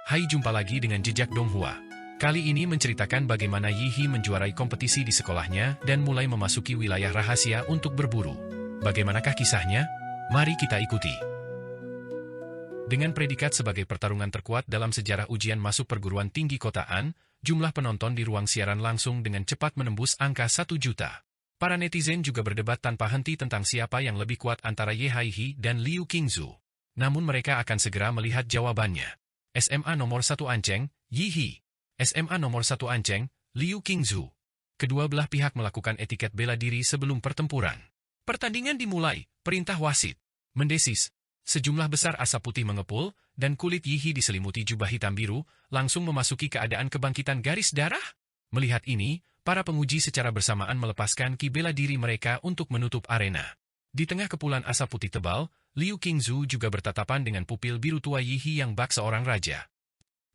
Hai, jumpa lagi dengan Jejak Donghua. Kali ini menceritakan bagaimana Yihi menjuarai kompetisi di sekolahnya dan mulai memasuki wilayah rahasia untuk berburu. Bagaimanakah kisahnya? Mari kita ikuti. Dengan predikat sebagai pertarungan terkuat dalam sejarah ujian masuk perguruan tinggi kotaan, jumlah penonton di ruang siaran langsung dengan cepat menembus angka 1 juta. Para netizen juga berdebat tanpa henti tentang siapa yang lebih kuat antara Ye Haihe dan Liu Qingzu. Namun mereka akan segera melihat jawabannya. SMA nomor 1 Anceng, Yihi. SMA nomor 1 Anceng, Liu Qingzu. Kedua belah pihak melakukan etiket bela diri sebelum pertempuran. Pertandingan dimulai, perintah wasit. Mendesis. Sejumlah besar asap putih mengepul, dan kulit Yihi diselimuti jubah hitam biru, langsung memasuki keadaan kebangkitan garis darah. Melihat ini, para penguji secara bersamaan melepaskan ki bela diri mereka untuk menutup arena. Di tengah kepulan asap putih tebal, Liu Qingzu juga bertatapan dengan pupil biru tua Yihi yang bak seorang raja.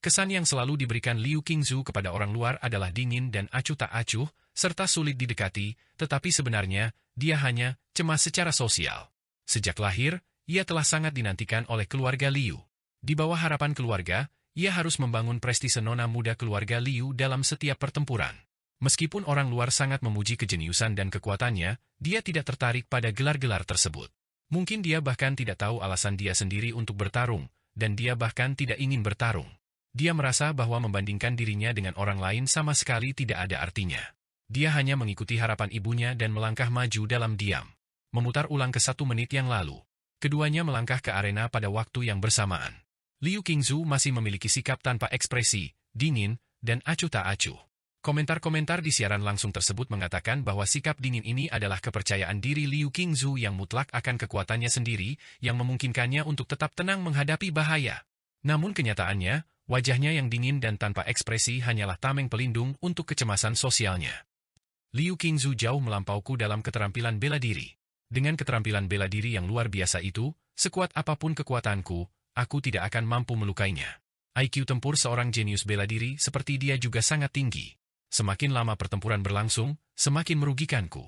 Kesan yang selalu diberikan Liu Qingzu kepada orang luar adalah dingin dan acuh tak acuh, serta sulit didekati, tetapi sebenarnya, dia hanya cemas secara sosial. Sejak lahir, ia telah sangat dinantikan oleh keluarga Liu. Di bawah harapan keluarga, ia harus membangun prestise nona muda keluarga Liu dalam setiap pertempuran. Meskipun orang luar sangat memuji kejeniusan dan kekuatannya, dia tidak tertarik pada gelar-gelar tersebut. Mungkin dia bahkan tidak tahu alasan dia sendiri untuk bertarung, dan dia bahkan tidak ingin bertarung. Dia merasa bahwa membandingkan dirinya dengan orang lain sama sekali tidak ada artinya. Dia hanya mengikuti harapan ibunya dan melangkah maju dalam diam. Memutar ulang ke 1 menit yang lalu. Keduanya melangkah ke arena pada waktu yang bersamaan. Liu Qingzu masih memiliki sikap tanpa ekspresi, dingin, dan acuh tak acuh. Komentar-komentar di siaran langsung tersebut mengatakan bahwa sikap dingin ini adalah kepercayaan diri Liu Qingzu yang mutlak akan kekuatannya sendiri, yang memungkinkannya untuk tetap tenang menghadapi bahaya. Namun kenyataannya, wajahnya yang dingin dan tanpa ekspresi hanyalah tameng pelindung untuk kecemasan sosialnya. Liu Qingzu jauh melampauku dalam keterampilan bela diri. Dengan keterampilan bela diri yang luar biasa itu, sekuat apapun kekuatanku, aku tidak akan mampu melukainya. IQ tempur seorang jenius bela diri seperti dia juga sangat tinggi. Semakin lama pertempuran berlangsung, semakin merugikanku.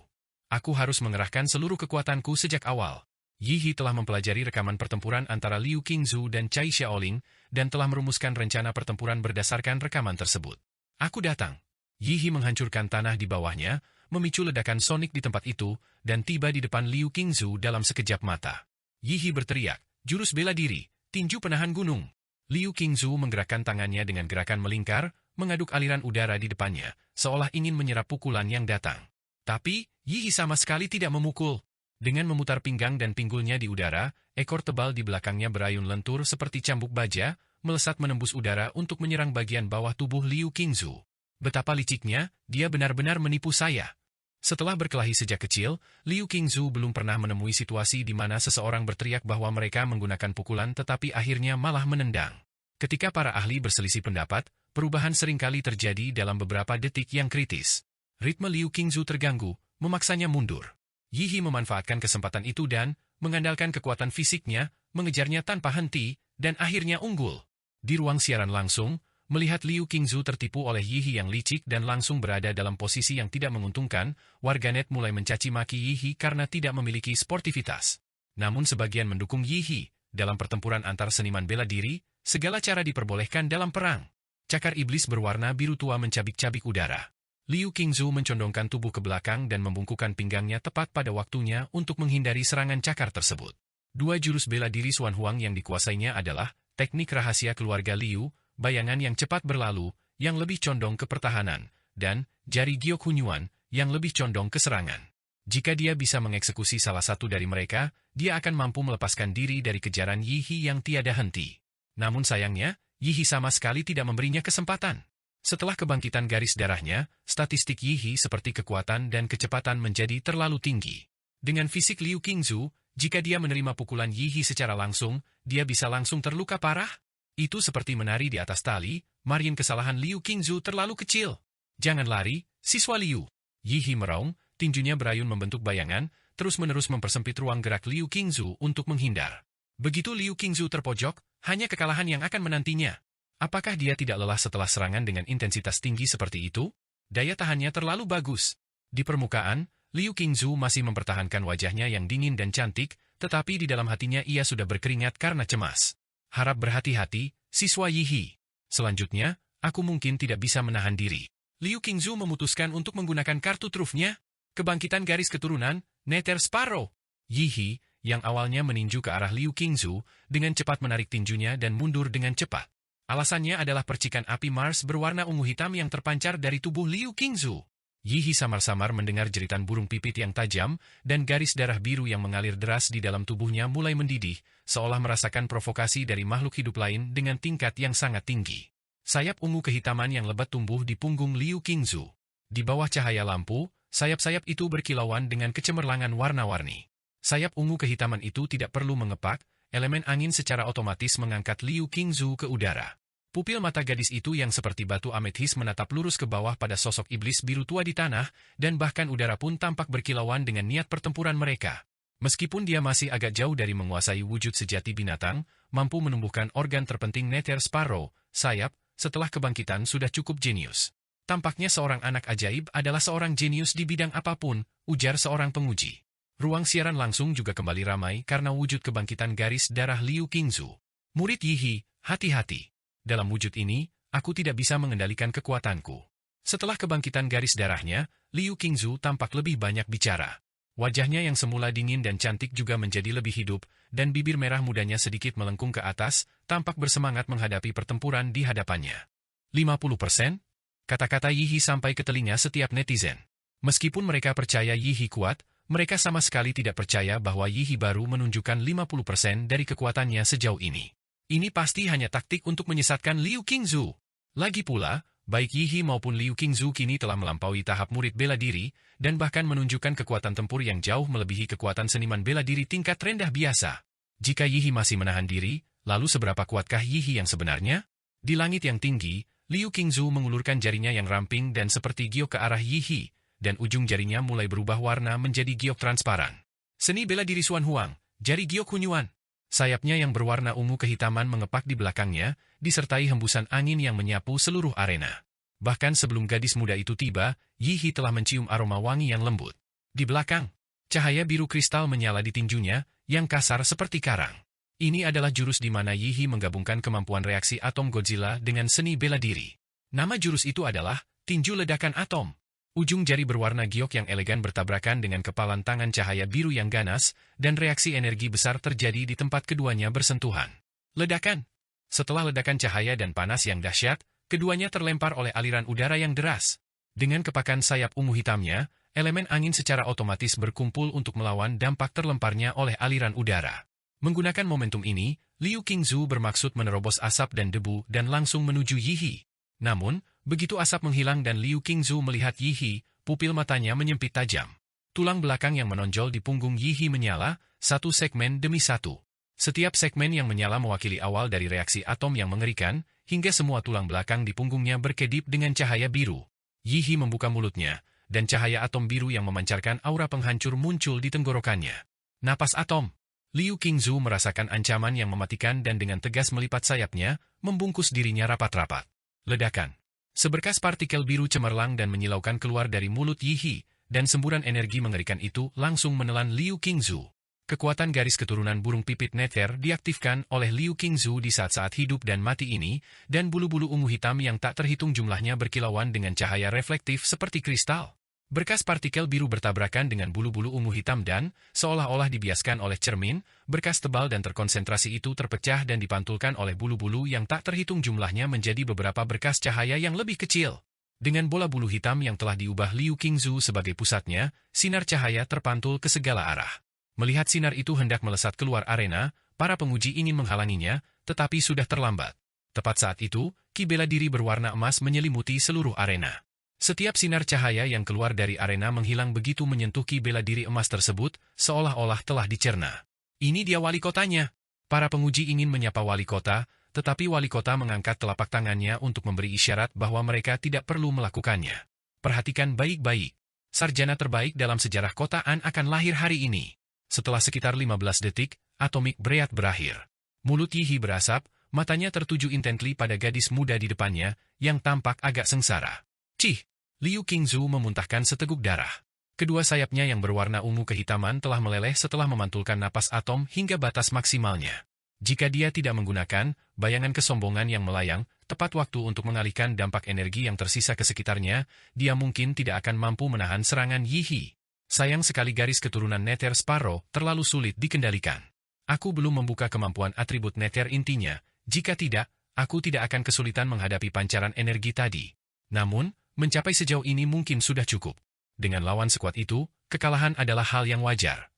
Aku harus mengerahkan seluruh kekuatanku sejak awal. Yihi telah mempelajari rekaman pertempuran antara Liu Qingzu dan Cai Xiaoling, dan telah merumuskan rencana pertempuran berdasarkan rekaman tersebut. Aku datang. Yihi menghancurkan tanah di bawahnya, memicu ledakan sonik di tempat itu, dan tiba di depan Liu Qingzu dalam sekejap mata. Yihi berteriak, jurus bela diri, tinju penahan gunung. Liu Qingzu menggerakkan tangannya dengan gerakan melingkar, mengaduk aliran udara di depannya, seolah ingin menyerap pukulan yang datang. Tapi, Yihi sama sekali tidak memukul. Dengan memutar pinggang dan pinggulnya di udara, ekor tebal di belakangnya berayun lentur seperti cambuk baja, melesat menembus udara untuk menyerang bagian bawah tubuh Liu Qingzu. Betapa liciknya, dia benar-benar menipu saya. Setelah berkelahi sejak kecil, Liu Qingzu belum pernah menemui situasi di mana seseorang berteriak bahwa mereka menggunakan pukulan tetapi akhirnya malah menendang. Ketika para ahli berselisih pendapat, perubahan seringkali terjadi dalam beberapa detik yang kritis. Ritme Liu Qingzu terganggu, memaksanya mundur. Yihi memanfaatkan kesempatan itu dan, mengandalkan kekuatan fisiknya, mengejarnya tanpa henti, dan akhirnya unggul. Di ruang siaran langsung, melihat Liu Qingzu tertipu oleh Yihi yang licik dan langsung berada dalam posisi yang tidak menguntungkan, warganet mulai mencaci maki Yihi karena tidak memiliki sportivitas. Namun sebagian mendukung Yihi. Dalam pertempuran antar seniman bela diri, segala cara diperbolehkan dalam perang. Cakar iblis berwarna biru tua mencabik-cabik udara. Liu Qingzu mencondongkan tubuh ke belakang dan membungkukkan pinggangnya tepat pada waktunya untuk menghindari serangan cakar tersebut. Dua jurus bela diri Xuan Huang yang dikuasainya adalah teknik rahasia keluarga Liu, bayangan yang cepat berlalu, yang lebih condong ke pertahanan, dan jari Giok Hunyuan, yang lebih condong ke serangan. Jika dia bisa mengeksekusi salah satu dari mereka, dia akan mampu melepaskan diri dari kejaran Yihi yang tiada henti. Namun sayangnya, Yihi sama sekali tidak memberinya kesempatan. Setelah kebangkitan garis darahnya, statistik Yihi seperti kekuatan dan kecepatan menjadi terlalu tinggi. Dengan fisik Liu Qingzu, jika dia menerima pukulan Yihi secara langsung, dia bisa langsung terluka parah. Itu seperti menari di atas tali, margin kesalahan Liu Qingzu terlalu kecil. Jangan lari, siswa Liu. Yihi meraung, tinjunya berayun membentuk bayangan, terus-menerus mempersempit ruang gerak Liu Qingzu untuk menghindar. Begitu Liu Qingzu terpojok, hanya kekalahan yang akan menantinya. Apakah dia tidak lelah setelah serangan dengan intensitas tinggi seperti itu? Daya tahannya terlalu bagus. Di permukaan, Liu Qingzu masih mempertahankan wajahnya yang dingin dan cantik, tetapi di dalam hatinya ia sudah berkeringat karena cemas. Harap berhati-hati, siswa Yihi. Selanjutnya, aku mungkin tidak bisa menahan diri. Liu Qingzu memutuskan untuk menggunakan kartu trufnya, kebangkitan garis keturunan, Nether Sparrow. Yi He, yang awalnya meninju ke arah Liu Qingzu, dengan cepat menarik tinjunya dan mundur dengan cepat. Alasannya adalah percikan api Mars berwarna ungu hitam yang terpancar dari tubuh Liu Qingzu. Yi He samar-samar mendengar jeritan burung pipit yang tajam, dan garis darah biru yang mengalir deras di dalam tubuhnya mulai mendidih, seolah merasakan provokasi dari makhluk hidup lain dengan tingkat yang sangat tinggi. Sayap ungu kehitaman yang lebat tumbuh di punggung Liu Qingzu. Di bawah cahaya lampu, sayap-sayap itu berkilauan dengan kecemerlangan warna-warni. Sayap ungu kehitaman itu tidak perlu mengepak, elemen angin secara otomatis mengangkat Liu Qingzu ke udara. Pupil mata gadis itu yang seperti batu ametis menatap lurus ke bawah pada sosok iblis biru tua di tanah, dan bahkan udara pun tampak berkilauan dengan niat pertempuran mereka. Meskipun dia masih agak jauh dari menguasai wujud sejati binatang, mampu menumbuhkan organ terpenting Nether Sparrow, sayap, setelah kebangkitan sudah cukup jenius. Tampaknya seorang anak ajaib adalah seorang jenius di bidang apapun, ujar seorang penguji. Ruang siaran langsung juga kembali ramai karena wujud kebangkitan garis darah Liu Qingzu. Murid Yi He, hati-hati. Dalam wujud ini, aku tidak bisa mengendalikan kekuatanku. Setelah kebangkitan garis darahnya, Liu Qingzu tampak lebih banyak bicara. Wajahnya yang semula dingin dan cantik juga menjadi lebih hidup, dan bibir merah mudanya sedikit melengkung ke atas, tampak bersemangat menghadapi pertempuran di hadapannya. 50%? Kata-kata Yi He sampai ke telinga setiap netizen. Meskipun mereka percaya Yi He kuat, mereka sama sekali tidak percaya bahwa Yi He baru menunjukkan 50% dari kekuatannya sejauh ini. Ini pasti hanya taktik untuk menyesatkan Liu Qingzu. Lagi pula, baik Yi He maupun Liu Qingzu kini telah melampaui tahap murid bela diri, dan bahkan menunjukkan kekuatan tempur yang jauh melebihi kekuatan seniman bela diri tingkat rendah biasa. Jika Yi He masih menahan diri, lalu seberapa kuatkah Yi He yang sebenarnya? Di langit yang tinggi, Liu Qingzu mengulurkan jarinya yang ramping dan seperti giok ke arah Yi He, dan ujung jarinya mulai berubah warna menjadi giok transparan. Seni bela diri Xuan Huang, jari giok Hunyuan. Sayapnya yang berwarna ungu kehitaman mengepak di belakangnya, disertai hembusan angin yang menyapu seluruh arena. Bahkan sebelum gadis muda itu tiba, Yi He telah mencium aroma wangi yang lembut. Di belakang, cahaya biru kristal menyala di tinjunya, yang kasar seperti karang. Ini adalah jurus di mana Yi He menggabungkan kemampuan reaksi atom Godzilla dengan seni bela diri. Nama jurus itu adalah tinju ledakan atom. Ujung jari berwarna giok yang elegan bertabrakan dengan kepalan tangan cahaya biru yang ganas, dan reaksi energi besar terjadi di tempat keduanya bersentuhan. Ledakan! Setelah ledakan cahaya dan panas yang dahsyat, keduanya terlempar oleh aliran udara yang deras. Dengan kepakan sayap ungu hitamnya, elemen angin secara otomatis berkumpul untuk melawan dampak terlemparnya oleh aliran udara. Menggunakan momentum ini, Liu Qingzu bermaksud menerobos asap dan debu dan langsung menuju Yi He. Namun, begitu asap menghilang dan Liu Qingzu melihat Yi He, pupil matanya menyempit tajam. Tulang belakang yang menonjol di punggung Yi He menyala, satu segmen demi satu. Setiap segmen yang menyala mewakili awal dari reaksi atom yang mengerikan, hingga semua tulang belakang di punggungnya berkedip dengan cahaya biru. Yi He membuka mulutnya, dan cahaya atom biru yang memancarkan aura penghancur muncul di tenggorokannya. Napas atom. Liu Qingzu merasakan ancaman yang mematikan dan dengan tegas melipat sayapnya, membungkus dirinya rapat-rapat. Ledakan. Seberkas partikel biru cemerlang dan menyilaukan keluar dari mulut Yi He, dan semburan energi mengerikan itu langsung menelan Liu Qingzu. Kekuatan garis keturunan burung pipit Nether diaktifkan oleh Liu Qingzu di saat-saat hidup dan mati ini, dan bulu-bulu ungu hitam yang tak terhitung jumlahnya berkilauan dengan cahaya reflektif seperti kristal. Berkas partikel biru bertabrakan dengan bulu-bulu ungu hitam dan, seolah-olah dibiaskan oleh cermin, berkas tebal dan terkonsentrasi itu terpecah dan dipantulkan oleh bulu-bulu yang tak terhitung jumlahnya menjadi beberapa berkas cahaya yang lebih kecil. Dengan bola bulu hitam yang telah diubah Liu Qingzu sebagai pusatnya, sinar cahaya terpantul ke segala arah. Melihat sinar itu hendak melesat keluar arena, para penguji ingin menghalanginya, tetapi sudah terlambat. Tepat saat itu, ki bela diri berwarna emas menyelimuti seluruh arena. Setiap sinar cahaya yang keluar dari arena menghilang begitu menyentuh ki bela diri emas tersebut, seolah-olah telah dicerna. Ini dia wali kotanya. Para penguji ingin menyapa wali kota, tetapi wali kota mengangkat telapak tangannya untuk memberi isyarat bahwa mereka tidak perlu melakukannya. Perhatikan baik-baik. Sarjana terbaik dalam sejarah kotaan akan lahir hari ini. Setelah sekitar 15 detik, Atomic Breath berakhir. Mulut Yi He berasap, matanya tertuju intently pada gadis muda di depannya, yang tampak agak sengsara. Cih! Liu Qingzu memuntahkan seteguk darah. Kedua sayapnya yang berwarna ungu kehitaman telah meleleh setelah memantulkan napas atom hingga batas maksimalnya. Jika dia tidak menggunakan, bayangan kesombongan yang melayang, tepat waktu untuk mengalihkan dampak energi yang tersisa ke sekitarnya, dia mungkin tidak akan mampu menahan serangan Yihi. Sayang sekali garis keturunan Nether Sparrow terlalu sulit dikendalikan. Aku belum membuka kemampuan atribut Nether intinya, jika tidak, aku tidak akan kesulitan menghadapi pancaran energi tadi. Namun, mencapai sejauh ini mungkin sudah cukup. Dengan lawan sekuat itu, kekalahan adalah hal yang wajar.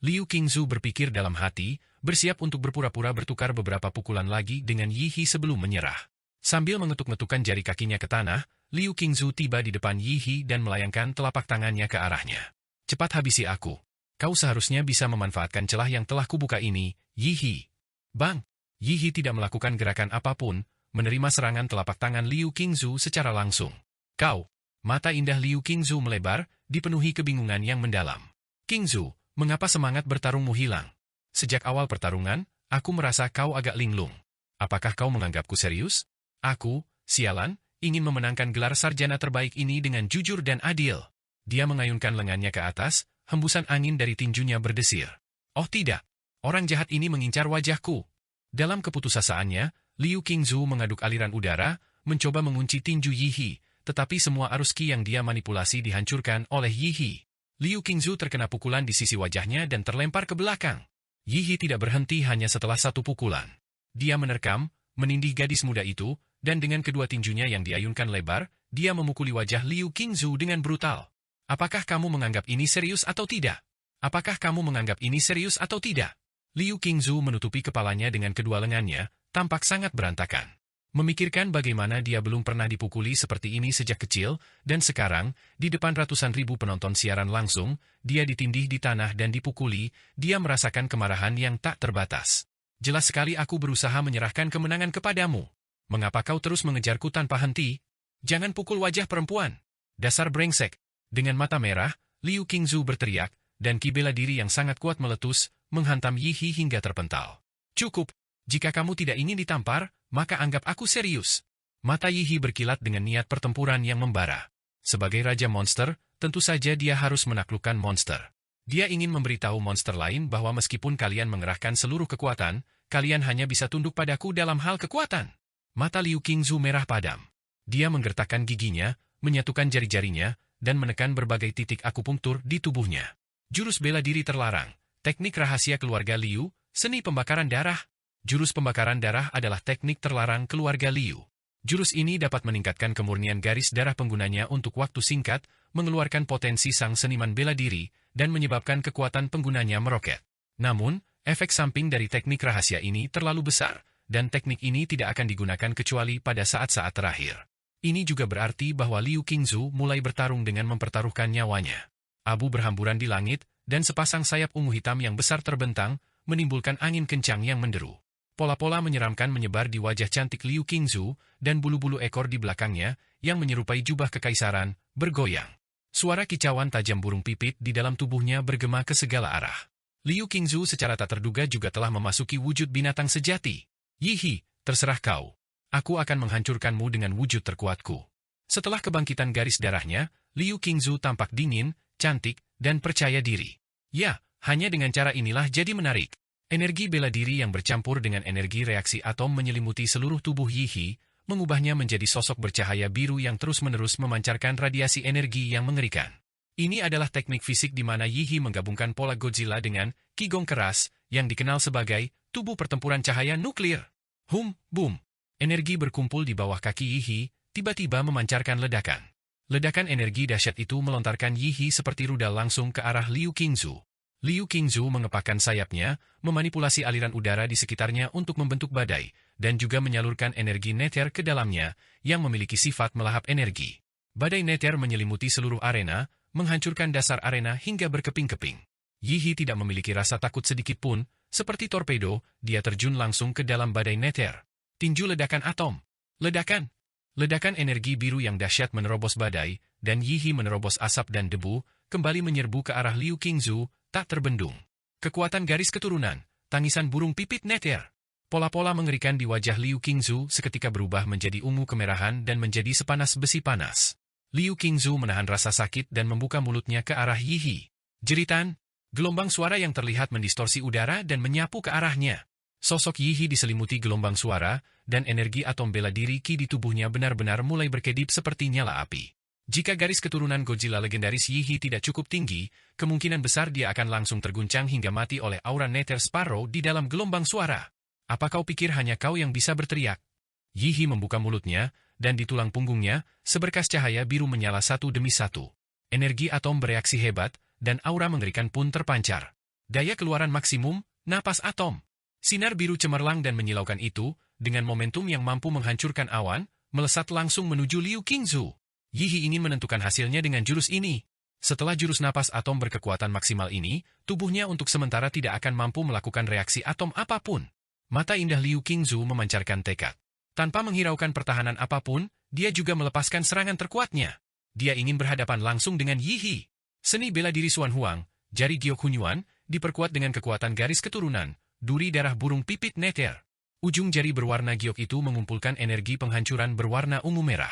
Liu Qingzu berpikir dalam hati, bersiap untuk berpura-pura bertukar beberapa pukulan lagi dengan Yihi sebelum menyerah. Sambil mengetuk-ngetukkan jari kakinya ke tanah, Liu Qingzu tiba di depan Yihi dan melayangkan telapak tangannya ke arahnya. Cepat habisi aku. Kau seharusnya bisa memanfaatkan celah yang telah kubuka ini, Yihi. Bang! Yihi tidak melakukan gerakan apapun, menerima serangan telapak tangan Liu Qingzu secara langsung. Kau! Mata indah Liu Qingzu melebar, dipenuhi kebingungan yang mendalam. Qingzu, mengapa semangat bertarungmu hilang? Sejak awal pertarungan, aku merasa kau agak linglung. Apakah kau menganggapku serius? Aku, sialan, ingin memenangkan gelar sarjana terbaik ini dengan jujur dan adil. Dia mengayunkan lengannya ke atas, hembusan angin dari tinjunya berdesir. Oh tidak, orang jahat ini mengincar wajahku. Dalam keputusasaannya, Liu Qingzu mengaduk aliran udara, mencoba mengunci tinju Yihi, tetapi semua arus ki yang dia manipulasi dihancurkan oleh Yihi. Liu Qingzu terkena pukulan di sisi wajahnya dan terlempar ke belakang. Yihi tidak berhenti hanya setelah satu pukulan. Dia menerkam, menindih gadis muda itu, dan dengan kedua tinjunya yang diayunkan lebar, dia memukuli wajah Liu Qingzu dengan brutal. Apakah kamu menganggap ini serius atau tidak? Apakah kamu menganggap ini serius atau tidak? Liu Qingzu menutupi kepalanya dengan kedua lengannya, tampak sangat berantakan. Memikirkan bagaimana dia belum pernah dipukuli seperti ini sejak kecil, dan sekarang, di depan ratusan ribu penonton siaran langsung, dia ditindih di tanah dan dipukuli, dia merasakan kemarahan yang tak terbatas. Jelas sekali aku berusaha menyerahkan kemenangan kepadamu. Mengapa kau terus mengejarku tanpa henti? Jangan pukul wajah perempuan. Dasar brengsek. Dengan mata merah, Liu Qingzu berteriak, dan ki bela diri yang sangat kuat meletus, menghantam Yihi hingga terpental. Cukup. Jika kamu tidak ingin ditampar, maka anggap aku serius. Mata Yihi berkilat dengan niat pertempuran yang membara. Sebagai Raja Monster, tentu saja dia harus menaklukkan monster. Dia ingin memberitahu monster lain bahwa meskipun kalian mengerahkan seluruh kekuatan, kalian hanya bisa tunduk padaku dalam hal kekuatan. Mata Liu Qingzu merah padam. Dia menggertakkan giginya, menyatukan jari-jarinya, dan menekan berbagai titik akupunktur di tubuhnya. Jurus bela diri terlarang, teknik rahasia keluarga Liu, seni pembakaran darah. Jurus pembakaran darah adalah teknik terlarang keluarga Liu. Jurus ini dapat meningkatkan kemurnian garis darah penggunanya untuk waktu singkat, mengeluarkan potensi sang seniman bela diri, dan menyebabkan kekuatan penggunanya meroket. Namun, efek samping dari teknik rahasia ini terlalu besar, dan teknik ini tidak akan digunakan kecuali pada saat-saat terakhir. Ini juga berarti bahwa Liu Qingzu mulai bertarung dengan mempertaruhkan nyawanya. Abu berhamburan di langit, dan sepasang sayap ungu hitam yang besar terbentang, menimbulkan angin kencang yang menderu. Pola-pola menyeramkan menyebar di wajah cantik Liu Qingzu, dan bulu-bulu ekor di belakangnya, yang menyerupai jubah kekaisaran, bergoyang. Suara kicauan tajam burung pipit di dalam tubuhnya bergema ke segala arah. Liu Qingzu secara tak terduga juga telah memasuki wujud binatang sejati. Yihi, terserah kau. Aku akan menghancurkanmu dengan wujud terkuatku. Setelah kebangkitan garis darahnya, Liu Qingzu tampak dingin, cantik, dan percaya diri. Ya, hanya dengan cara inilah jadi menarik. Energi bela diri yang bercampur dengan energi reaksi atom menyelimuti seluruh tubuh Yihi, mengubahnya menjadi sosok bercahaya biru yang terus-menerus memancarkan radiasi energi yang mengerikan. Ini adalah teknik fisik di mana Yihi menggabungkan pola Godzilla dengan Qigong keras, yang dikenal sebagai tubuh pertempuran cahaya nuklir. Boom. Energi berkumpul di bawah kaki Yihi, tiba-tiba memancarkan ledakan. Ledakan energi dahsyat itu melontarkan Yihi seperti rudal langsung ke arah Liu Qingzu. Liu Qingzu mengepakkan sayapnya, memanipulasi aliran udara di sekitarnya untuk membentuk badai, dan juga menyalurkan energi Nether ke dalamnya, yang memiliki sifat melahap energi. Badai Nether menyelimuti seluruh arena, menghancurkan dasar arena hingga berkeping-keping. Yihi tidak memiliki rasa takut sedikit pun, seperti torpedo, dia terjun langsung ke dalam badai Nether. Tinju ledakan atom. Ledakan. Ledakan energi biru yang dahsyat menerobos badai, dan Yihi menerobos asap dan debu, kembali menyerbu ke arah Liu Qingzu, tak terbendung. Kekuatan garis keturunan, tangisan burung pipit Nether. Pola-pola mengerikan di wajah Liu Qingzu seketika berubah menjadi ungu kemerahan dan menjadi sepanas besi panas. Liu Qingzu menahan rasa sakit dan membuka mulutnya ke arah Yihi. Jeritan, gelombang suara yang terlihat mendistorsi udara dan menyapu ke arahnya. Sosok Yihi diselimuti gelombang suara, dan energi atom bela diri Ki di tubuhnya benar-benar mulai berkedip seperti nyala api. Jika garis keturunan Godzilla legendaris Yihi tidak cukup tinggi, kemungkinan besar dia akan langsung terguncang hingga mati oleh aura Nether Sparrow di dalam gelombang suara. Apa kau pikir hanya kau yang bisa berteriak? Yihi membuka mulutnya, dan di tulang punggungnya, seberkas cahaya biru menyala satu demi satu. Energi atom bereaksi hebat, dan aura mengerikan pun terpancar. Daya keluaran maksimum, napas atom. Sinar biru cemerlang dan menyilaukan itu, dengan momentum yang mampu menghancurkan awan, melesat langsung menuju Liu Qingzu. Yihi ingin menentukan hasilnya dengan jurus ini. Setelah jurus napas atom berkekuatan maksimal ini, tubuhnya untuk sementara tidak akan mampu melakukan reaksi atom apapun. Mata indah Liu Qingzu memancarkan tekad. Tanpa menghiraukan pertahanan apapun, dia juga melepaskan serangan terkuatnya. Dia ingin berhadapan langsung dengan Yihi. Seni bela diri Xuan Huang, jari Giok Hunyuan, diperkuat dengan kekuatan garis keturunan, duri darah burung pipit Nether. Ujung jari berwarna giok itu mengumpulkan energi penghancuran berwarna ungu merah.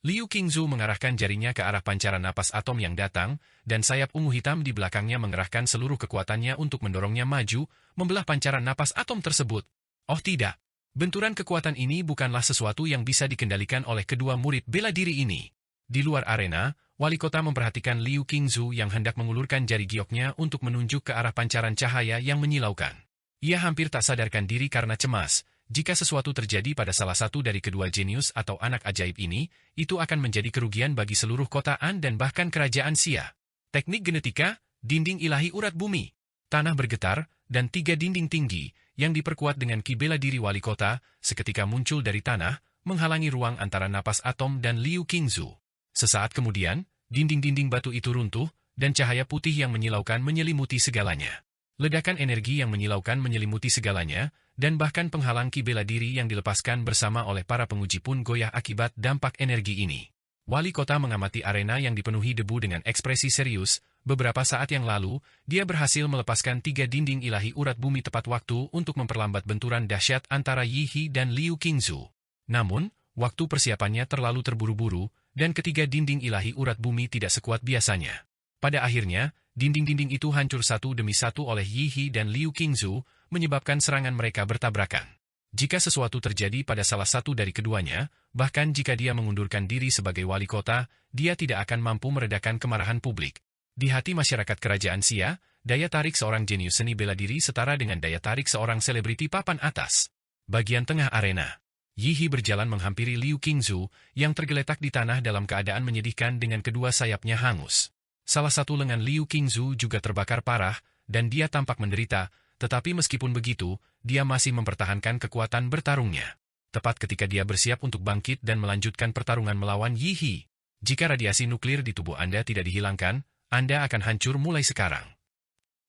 Liu Qingzu mengarahkan jarinya ke arah pancaran napas atom yang datang, dan sayap ungu hitam di belakangnya mengerahkan seluruh kekuatannya untuk mendorongnya maju, membelah pancaran napas atom tersebut. Oh tidak, benturan kekuatan ini bukanlah sesuatu yang bisa dikendalikan oleh kedua murid bela diri ini. Di luar arena, wali kota memperhatikan Liu Qingzu yang hendak mengulurkan jari gioknya untuk menunjuk ke arah pancaran cahaya yang menyilaukan. Ia hampir tak sadarkan diri karena cemas. Jika sesuatu terjadi pada salah satu dari kedua jenius atau anak ajaib ini, itu akan menjadi kerugian bagi seluruh kotaan dan bahkan kerajaan Xia. Teknik genetika, dinding ilahi urat bumi, tanah bergetar, dan 3 dinding tinggi, yang diperkuat dengan ki bela diri wali kota, seketika muncul dari tanah, menghalangi ruang antara napas atom dan Liu Qingzu. Sesaat kemudian, dinding-dinding batu itu runtuh, dan cahaya putih yang menyilaukan menyelimuti segalanya. Ledakan energi yang menyilaukan menyelimuti segalanya, dan bahkan penghalang ki bela diri yang dilepaskan bersama oleh para penguji pun goyah akibat dampak energi ini. Wali kota mengamati arena yang dipenuhi debu dengan ekspresi serius. Beberapa saat yang lalu, dia berhasil melepaskan 3 dinding ilahi urat bumi tepat waktu untuk memperlambat benturan dahsyat antara Yihi dan Liu Qingzu. Namun, waktu persiapannya terlalu terburu-buru, dan ketiga dinding ilahi urat bumi tidak sekuat biasanya. Pada akhirnya, dinding-dinding itu hancur satu demi satu oleh Yihi dan Liu Qingzu, menyebabkan serangan mereka bertabrakan. Jika sesuatu terjadi pada salah satu dari keduanya, bahkan jika dia mengundurkan diri sebagai wali kota, dia tidak akan mampu meredakan kemarahan publik. Di hati masyarakat kerajaan Xia, daya tarik seorang jenius seni bela diri setara dengan daya tarik seorang selebriti papan atas. Bagian tengah arena. Yihi berjalan menghampiri Liu Qingzu, yang tergeletak di tanah dalam keadaan menyedihkan dengan kedua sayapnya hangus. Salah satu lengan Liu Qingzu juga terbakar parah, dan dia tampak menderita, tetapi meskipun begitu, dia masih mempertahankan kekuatan bertarungnya. Tepat ketika dia bersiap untuk bangkit dan melanjutkan pertarungan melawan Yihi. Jika radiasi nuklir di tubuh Anda tidak dihilangkan, Anda akan hancur mulai sekarang.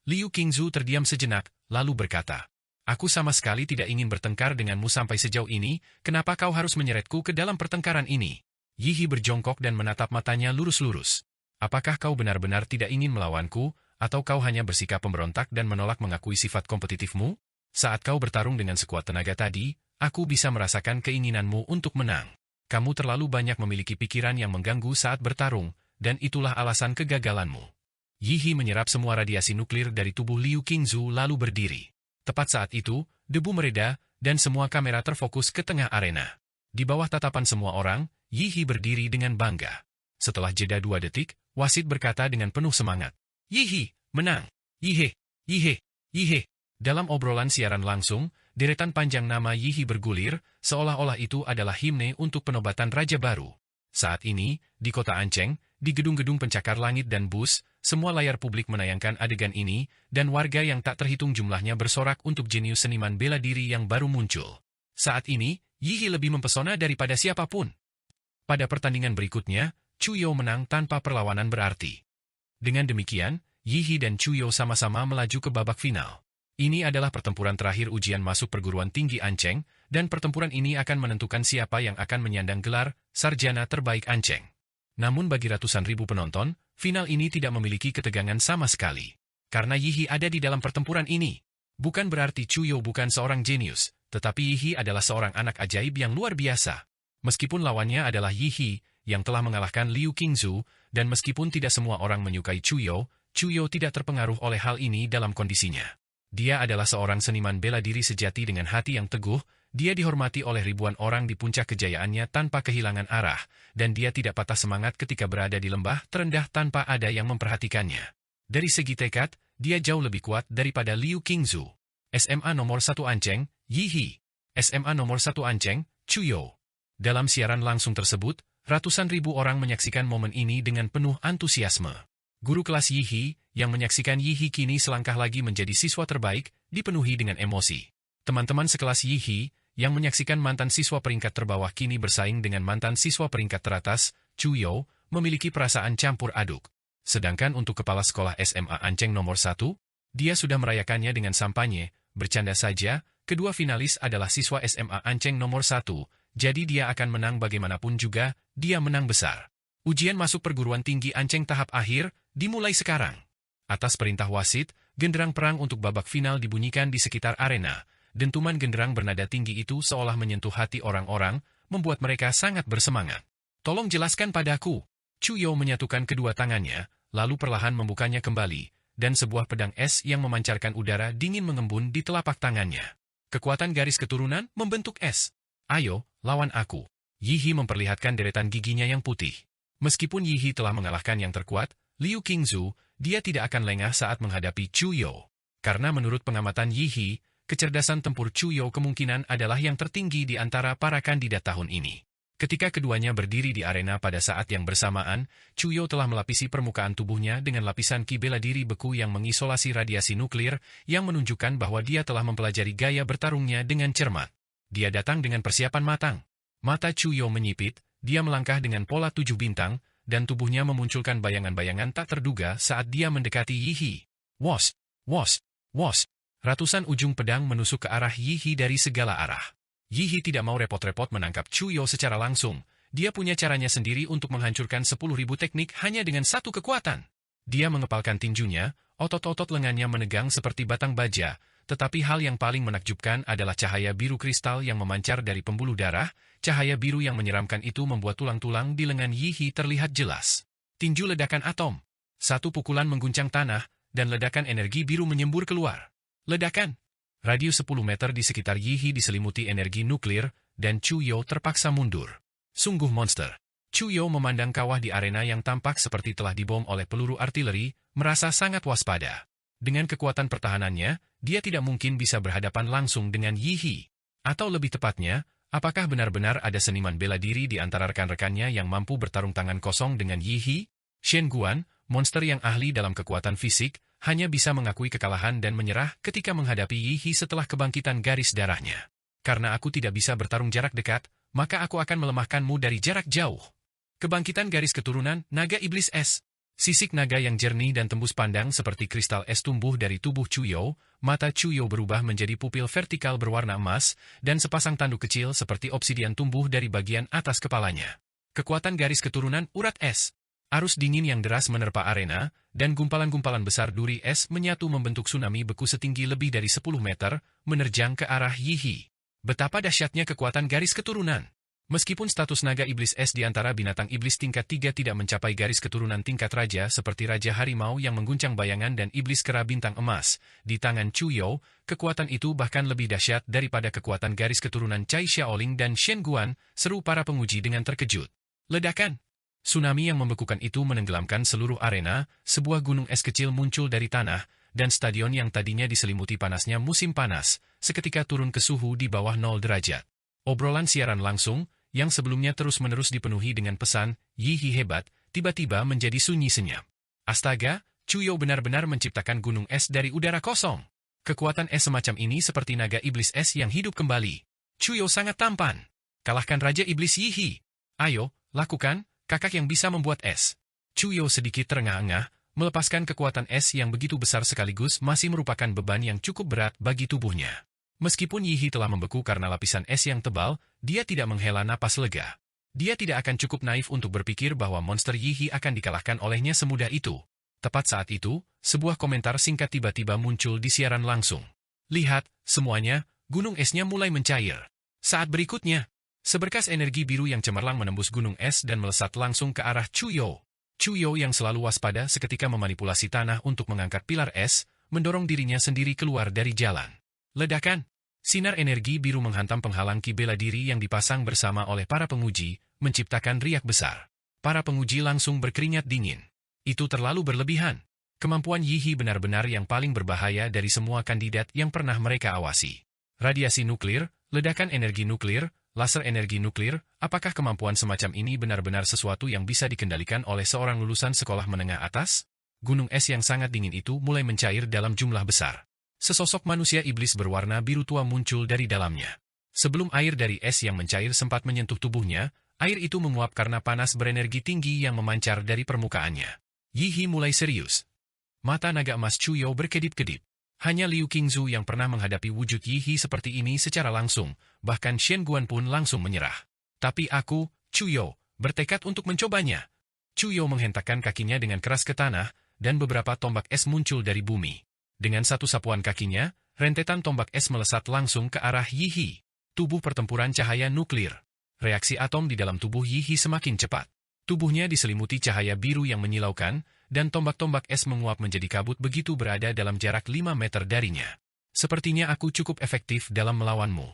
Liu Qingzu terdiam sejenak, lalu berkata, "Aku sama sekali tidak ingin bertengkar denganmu sampai sejauh ini, kenapa kau harus menyeretku ke dalam pertengkaran ini?" Yihi berjongkok dan menatap matanya lurus-lurus. "Apakah kau benar-benar tidak ingin melawanku, atau kau hanya bersikap pemberontak dan menolak mengakui sifat kompetitifmu? Saat kau bertarung dengan sekuat tenaga tadi, aku bisa merasakan keinginanmu untuk menang. Kamu terlalu banyak memiliki pikiran yang mengganggu saat bertarung, dan itulah alasan kegagalanmu." Yihi menyerap semua radiasi nuklir dari tubuh Liu Qingzu lalu berdiri. Tepat saat itu, debu mereda, dan semua kamera terfokus ke tengah arena. Di bawah tatapan semua orang, Yihi berdiri dengan bangga. Setelah jeda 2 detik, wasit berkata dengan penuh semangat, "Yihi, menang! Yihe, Yihe, Yihe." Dalam obrolan siaran langsung, deretan panjang nama Yihi bergulir, seolah-olah itu adalah himne untuk penobatan Raja Baru. Saat ini, di kota Ancheng, di gedung-gedung pencakar langit dan bus, semua layar publik menayangkan adegan ini, dan warga yang tak terhitung jumlahnya bersorak untuk jenius seniman bela diri yang baru muncul. Saat ini, Yihi lebih mempesona daripada siapapun. Pada pertandingan berikutnya, Chuyo menang tanpa perlawanan berarti. Dengan demikian, Yihi dan Chuyo sama-sama melaju ke babak final. Ini adalah pertempuran terakhir ujian masuk perguruan tinggi Ancheng, dan pertempuran ini akan menentukan siapa yang akan menyandang gelar sarjana terbaik Ancheng. Namun bagi ratusan ribu penonton, final ini tidak memiliki ketegangan sama sekali. Karena Yihi ada di dalam pertempuran ini. Bukan berarti Chuyo bukan seorang jenius, tetapi Yihi adalah seorang anak ajaib yang luar biasa. Meskipun lawannya adalah Yihi, yang telah mengalahkan Liu Qingzu, dan meskipun tidak semua orang menyukai Chuyo, Chuyo tidak terpengaruh oleh hal ini dalam kondisinya. Dia adalah seorang seniman bela diri sejati dengan hati yang teguh. Dia dihormati oleh ribuan orang di puncak kejayaannya tanpa kehilangan arah, dan dia tidak patah semangat ketika berada di lembah terendah tanpa ada yang memperhatikannya. Dari segi tekad, dia jauh lebih kuat daripada Liu Qingzu. SMA nomor 1 Anceng, Yi He. SMA nomor 1 Anceng, Chu You. Dalam siaran langsung tersebut, ratusan ribu orang menyaksikan momen ini dengan penuh antusiasme. Guru kelas Yi He, yang menyaksikan Yi He kini selangkah lagi menjadi siswa terbaik, dipenuhi dengan emosi. Teman-teman sekelas Yi He, yang menyaksikan mantan siswa peringkat terbawah kini bersaing dengan mantan siswa peringkat teratas, Chu You, memiliki perasaan campur aduk. Sedangkan untuk kepala sekolah SMA Anceng nomor 1, dia sudah merayakannya dengan sampanye, bercanda saja, kedua finalis adalah siswa SMA Anceng nomor 1, jadi dia akan menang bagaimanapun juga, dia menang besar. Ujian masuk perguruan tinggi Anceng tahap akhir, dimulai sekarang. Atas perintah wasit, genderang perang untuk babak final dibunyikan di sekitar arena. Dentuman genderang bernada tinggi itu seolah menyentuh hati orang-orang, membuat mereka sangat bersemangat. Tolong jelaskan padaku. Chu You menyatukan kedua tangannya, lalu perlahan membukanya kembali, dan sebuah pedang es yang memancarkan udara dingin mengembun di telapak tangannya. Kekuatan garis keturunan membentuk es. Ayo, lawan aku. Yi He memperlihatkan deretan giginya yang putih. Meskipun Yi He telah mengalahkan yang terkuat, Liu Qingzu, dia tidak akan lengah saat menghadapi Chu You. Karena menurut pengamatan Yi He, kecerdasan tempur Chu You kemungkinan adalah yang tertinggi di antara para kandidat tahun ini. Ketika keduanya berdiri di arena pada saat yang bersamaan, Chu You telah melapisi permukaan tubuhnya dengan lapisan ki bela diri beku yang mengisolasi radiasi nuklir, yang menunjukkan bahwa dia telah mempelajari gaya bertarungnya dengan cermat. Dia datang dengan persiapan matang. Mata Chu You menyipit, dia melangkah dengan pola 7 bintang, dan tubuhnya memunculkan bayangan-bayangan tak terduga saat dia mendekati Yi He. Wos, wos, wos. Ratusan ujung pedang menusuk ke arah Yi He dari segala arah. Yi He tidak mau repot-repot menangkap Chu You secara langsung. Dia punya caranya sendiri untuk menghancurkan 10.000 teknik hanya dengan satu kekuatan. Dia mengepalkan tinjunya, otot-otot lengannya menegang seperti batang baja, tetapi hal yang paling menakjubkan adalah cahaya biru kristal yang memancar dari pembuluh darah. Cahaya biru yang menyeramkan itu membuat tulang-tulang di lengan Yi He terlihat jelas. Tinju ledakan atom. Satu pukulan mengguncang tanah, dan ledakan energi biru menyembur keluar. Ledakan. Radius 10 meter di sekitar Yi He diselimuti energi nuklir, dan Chu You terpaksa mundur. Sungguh monster. Chu You memandang kawah di arena yang tampak seperti telah dibom oleh peluru artileri, merasa sangat waspada. Dengan kekuatan pertahanannya, dia tidak mungkin bisa berhadapan langsung dengan Yi He. Atau lebih tepatnya, apakah benar-benar ada seniman bela diri di antara rekan-rekannya yang mampu bertarung tangan kosong dengan Yi He? Shen Guan, monster yang ahli dalam kekuatan fisik, hanya bisa mengakui kekalahan dan menyerah ketika menghadapi Yi He setelah kebangkitan garis darahnya. Karena aku tidak bisa bertarung jarak dekat, maka aku akan melemahkanmu dari jarak jauh. Kebangkitan garis keturunan, naga iblis es. Sisik naga yang jernih dan tembus pandang seperti kristal es tumbuh dari tubuh Chu You, mata Chu You berubah menjadi pupil vertikal berwarna emas, dan sepasang tanduk kecil seperti obsidian tumbuh dari bagian atas kepalanya. Kekuatan garis keturunan urat es. Arus dingin yang deras menerpa arena, dan gumpalan-gumpalan besar duri es menyatu membentuk tsunami beku setinggi lebih dari 10 meter, menerjang ke arah Yi He. Betapa dahsyatnya kekuatan garis keturunan. Meskipun status naga iblis es di antara binatang iblis tingkat 3 tidak mencapai garis keturunan tingkat raja seperti Raja Harimau yang mengguncang bayangan dan iblis kera bintang emas, di tangan Chu You, kekuatan itu bahkan lebih dahsyat daripada kekuatan garis keturunan Cai Xiaoling dan Shen Guan, seru para penguji dengan terkejut. Ledakan! Tsunami yang membekukan itu menenggelamkan seluruh arena, sebuah gunung es kecil muncul dari tanah, dan stadion yang tadinya diselimuti panasnya musim panas, seketika turun ke suhu di bawah 0 derajat. Obrolan siaran langsung, yang sebelumnya terus-menerus dipenuhi dengan pesan, Yi He hebat, tiba-tiba menjadi sunyi senyap. Astaga, Chu You benar-benar menciptakan gunung es dari udara kosong. Kekuatan es semacam ini seperti naga iblis es yang hidup kembali. Chu You sangat tampan. Kalahkan Raja Iblis Yi He. Ayo, lakukan, kakak yang bisa membuat es. Chu You sedikit terengah-engah, melepaskan kekuatan es yang begitu besar sekaligus masih merupakan beban yang cukup berat bagi tubuhnya. Meskipun Yi He telah membeku karena lapisan es yang tebal, dia tidak menghela napas lega. Dia tidak akan cukup naif untuk berpikir bahwa monster Yi He akan dikalahkan olehnya semudah itu. Tepat saat itu, sebuah komentar singkat tiba-tiba muncul di siaran langsung. Lihat, semuanya, gunung esnya mulai mencair. Saat berikutnya, seberkas energi biru yang cemerlang menembus gunung es dan melesat langsung ke arah Chu You. Chu You yang selalu waspada seketika memanipulasi tanah untuk mengangkat pilar es, mendorong dirinya sendiri keluar dari jalan. Ledakan! Sinar energi biru menghantam penghalang ki bela diri yang dipasang bersama oleh para penguji, menciptakan riak besar. Para penguji langsung berkeringat dingin. Itu terlalu berlebihan. Kemampuan Yihi benar-benar yang paling berbahaya dari semua kandidat yang pernah mereka awasi. Radiasi nuklir, ledakan energi nuklir, laser energi nuklir, apakah kemampuan semacam ini benar-benar sesuatu yang bisa dikendalikan oleh seorang lulusan sekolah menengah atas? Gunung es yang sangat dingin itu mulai mencair dalam jumlah besar. Sesosok manusia iblis berwarna biru tua muncul dari dalamnya. Sebelum air dari es yang mencair sempat menyentuh tubuhnya, air itu menguap karena panas berenergi tinggi yang memancar dari permukaannya. Yihi mulai serius. Mata naga emas Chuyo berkedip-kedip. Hanya Liu Qingzu yang pernah menghadapi wujud Yihi seperti ini secara langsung, bahkan Shen Guan pun langsung menyerah. Tapi aku, Chuyo, bertekad untuk mencobanya. Chuyo menghentakkan kakinya dengan keras ke tanah, dan beberapa tombak es muncul dari bumi. Dengan satu sapuan kakinya, rentetan tombak es melesat langsung ke arah Yihi. Tubuh pertempuran cahaya nuklir. Reaksi atom di dalam tubuh Yihi semakin cepat. Tubuhnya diselimuti cahaya biru yang menyilaukan, dan tombak-tombak es menguap menjadi kabut begitu berada dalam jarak 5 meter darinya. Sepertinya aku cukup efektif dalam melawanmu.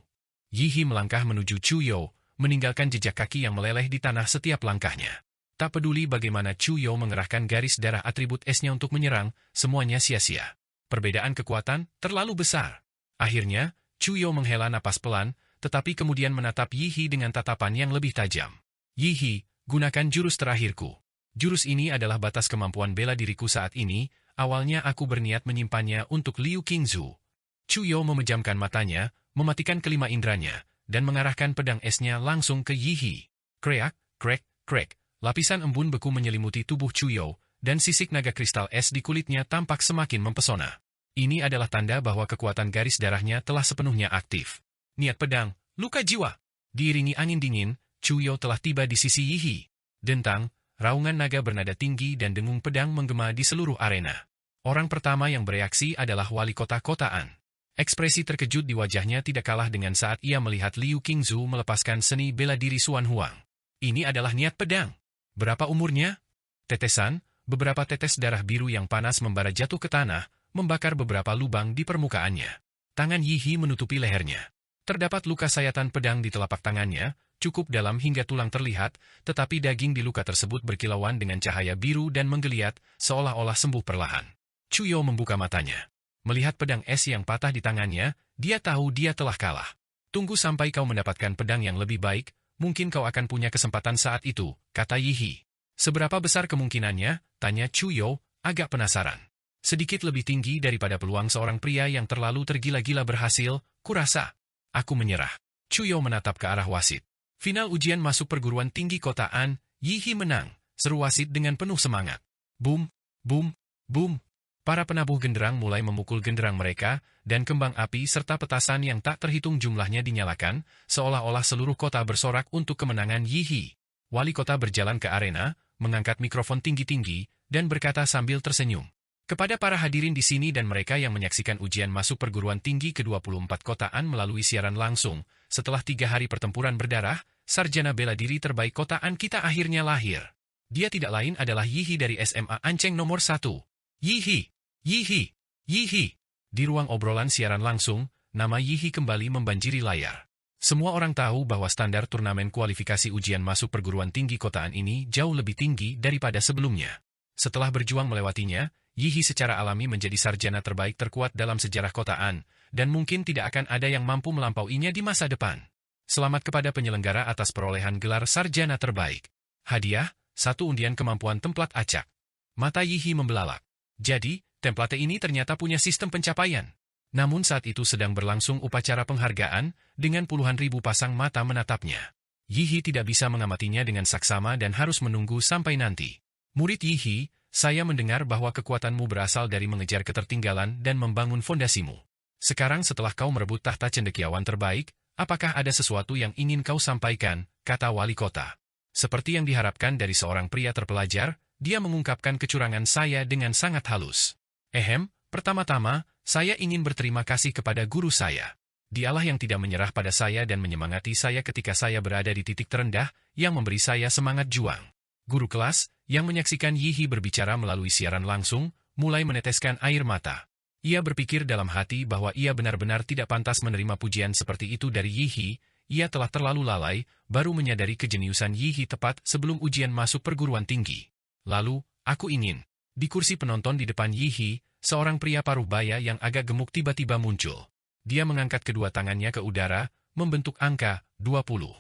Yihi melangkah menuju Chuyo, meninggalkan jejak kaki yang meleleh di tanah setiap langkahnya. Tak peduli bagaimana Chuyo mengerahkan garis darah atribut esnya untuk menyerang, semuanya sia-sia. Perbedaan kekuatan terlalu besar. Akhirnya, Chuyo menghela napas pelan, tetapi kemudian menatap Yihi dengan tatapan yang lebih tajam. Yihi, gunakan jurus terakhirku. Jurus ini adalah batas kemampuan bela diriku saat ini, awalnya aku berniat menyimpannya untuk Liu Qingzu. Chuyo memejamkan matanya, mematikan kelima indranya, dan mengarahkan pedang esnya langsung ke Yihi. Kreak, krek, krek, lapisan embun beku menyelimuti tubuh Chuyo, dan sisik naga kristal es di kulitnya tampak semakin mempesona. Ini adalah tanda bahwa kekuatan garis darahnya telah sepenuhnya aktif. Niat pedang, luka jiwa. Diiringi angin dingin, Chuyo telah tiba di sisi Yihi. Dentang, raungan naga bernada tinggi dan dengung pedang menggema di seluruh arena. Orang pertama yang bereaksi adalah wali kota kotaan. Ekspresi terkejut di wajahnya tidak kalah dengan saat ia melihat Liu Qingzu melepaskan seni bela diri Xuan Huang. Ini adalah niat pedang. Berapa umurnya? Tetesan, beberapa tetes darah biru yang panas membara jatuh ke tanah, membakar beberapa lubang di permukaannya. Tangan Yihi menutupi lehernya. Terdapat luka sayatan pedang di telapak tangannya, cukup dalam hingga tulang terlihat, tetapi daging di luka tersebut berkilauan dengan cahaya biru dan menggeliat, seolah-olah sembuh perlahan. Chuyo membuka matanya. Melihat pedang es yang patah di tangannya, dia tahu dia telah kalah. Tunggu sampai kau mendapatkan pedang yang lebih baik, mungkin kau akan punya kesempatan saat itu, kata Yihi. Seberapa besar kemungkinannya? Tanya Chuyo, agak penasaran. Sedikit lebih tinggi daripada peluang seorang pria yang terlalu tergila-gila berhasil, kurasa. Aku menyerah. Chuyo menatap ke arah wasit. Final ujian masuk perguruan tinggi kotaan, Yihi menang, seru wasit dengan penuh semangat. Boom, boom, boom. Para penabuh genderang mulai memukul genderang mereka, dan kembang api serta petasan yang tak terhitung jumlahnya dinyalakan, seolah-olah seluruh kota bersorak untuk kemenangan Yihi. Wali kota berjalan ke arena, mengangkat mikrofon tinggi-tinggi, dan berkata sambil tersenyum. Kepada para hadirin di sini dan mereka yang menyaksikan ujian masuk perguruan tinggi ke-24 kotaan melalui siaran langsung, setelah 3 hari pertempuran berdarah, sarjana bela diri terbaik kotaan kita akhirnya lahir. Dia tidak lain adalah Yihi dari SMA Anceng nomor 1. Yihi! Yihi! Yihi! Di ruang obrolan siaran langsung, nama Yihi kembali membanjiri layar. Semua orang tahu bahwa standar turnamen kualifikasi ujian masuk perguruan tinggi kotaan ini jauh lebih tinggi daripada sebelumnya. Setelah berjuang melewatinya, Yihi secara alami menjadi sarjana terbaik terkuat dalam sejarah kotaan, dan mungkin tidak akan ada yang mampu melampauinya di masa depan. Selamat kepada penyelenggara atas perolehan gelar sarjana terbaik. Hadiah, 1 undian kemampuan templat acak. Mata Yihi membelalak. Jadi, template ini ternyata punya sistem pencapaian. Namun saat itu sedang berlangsung upacara penghargaan, dengan puluhan ribu pasang mata menatapnya. Yihi tidak bisa mengamatinya dengan saksama dan harus menunggu sampai nanti. Murid Yihi, saya mendengar bahwa kekuatanmu berasal dari mengejar ketertinggalan dan membangun fondasimu. Sekarang setelah kau merebut tahta cendekiawan terbaik, apakah ada sesuatu yang ingin kau sampaikan, kata wali kota. Seperti yang diharapkan dari seorang pria terpelajar, dia mengungkapkan kecurangan saya dengan sangat halus. Pertama-tama, saya ingin berterima kasih kepada guru saya. Dialah yang tidak menyerah pada saya dan menyemangati saya ketika saya berada di titik terendah, yang memberi saya semangat juang. Guru kelas, yang menyaksikan Yihi berbicara melalui siaran langsung, mulai meneteskan air mata. Ia berpikir dalam hati bahwa ia benar-benar tidak pantas menerima pujian seperti itu dari Yihi. Ia telah terlalu lalai, baru menyadari kejeniusan Yihi tepat sebelum ujian masuk perguruan tinggi. Lalu, aku ingin. Di kursi penonton di depan Yihi, seorang pria paruh baya yang agak gemuk tiba-tiba muncul. Dia mengangkat kedua tangannya ke udara, membentuk angka 22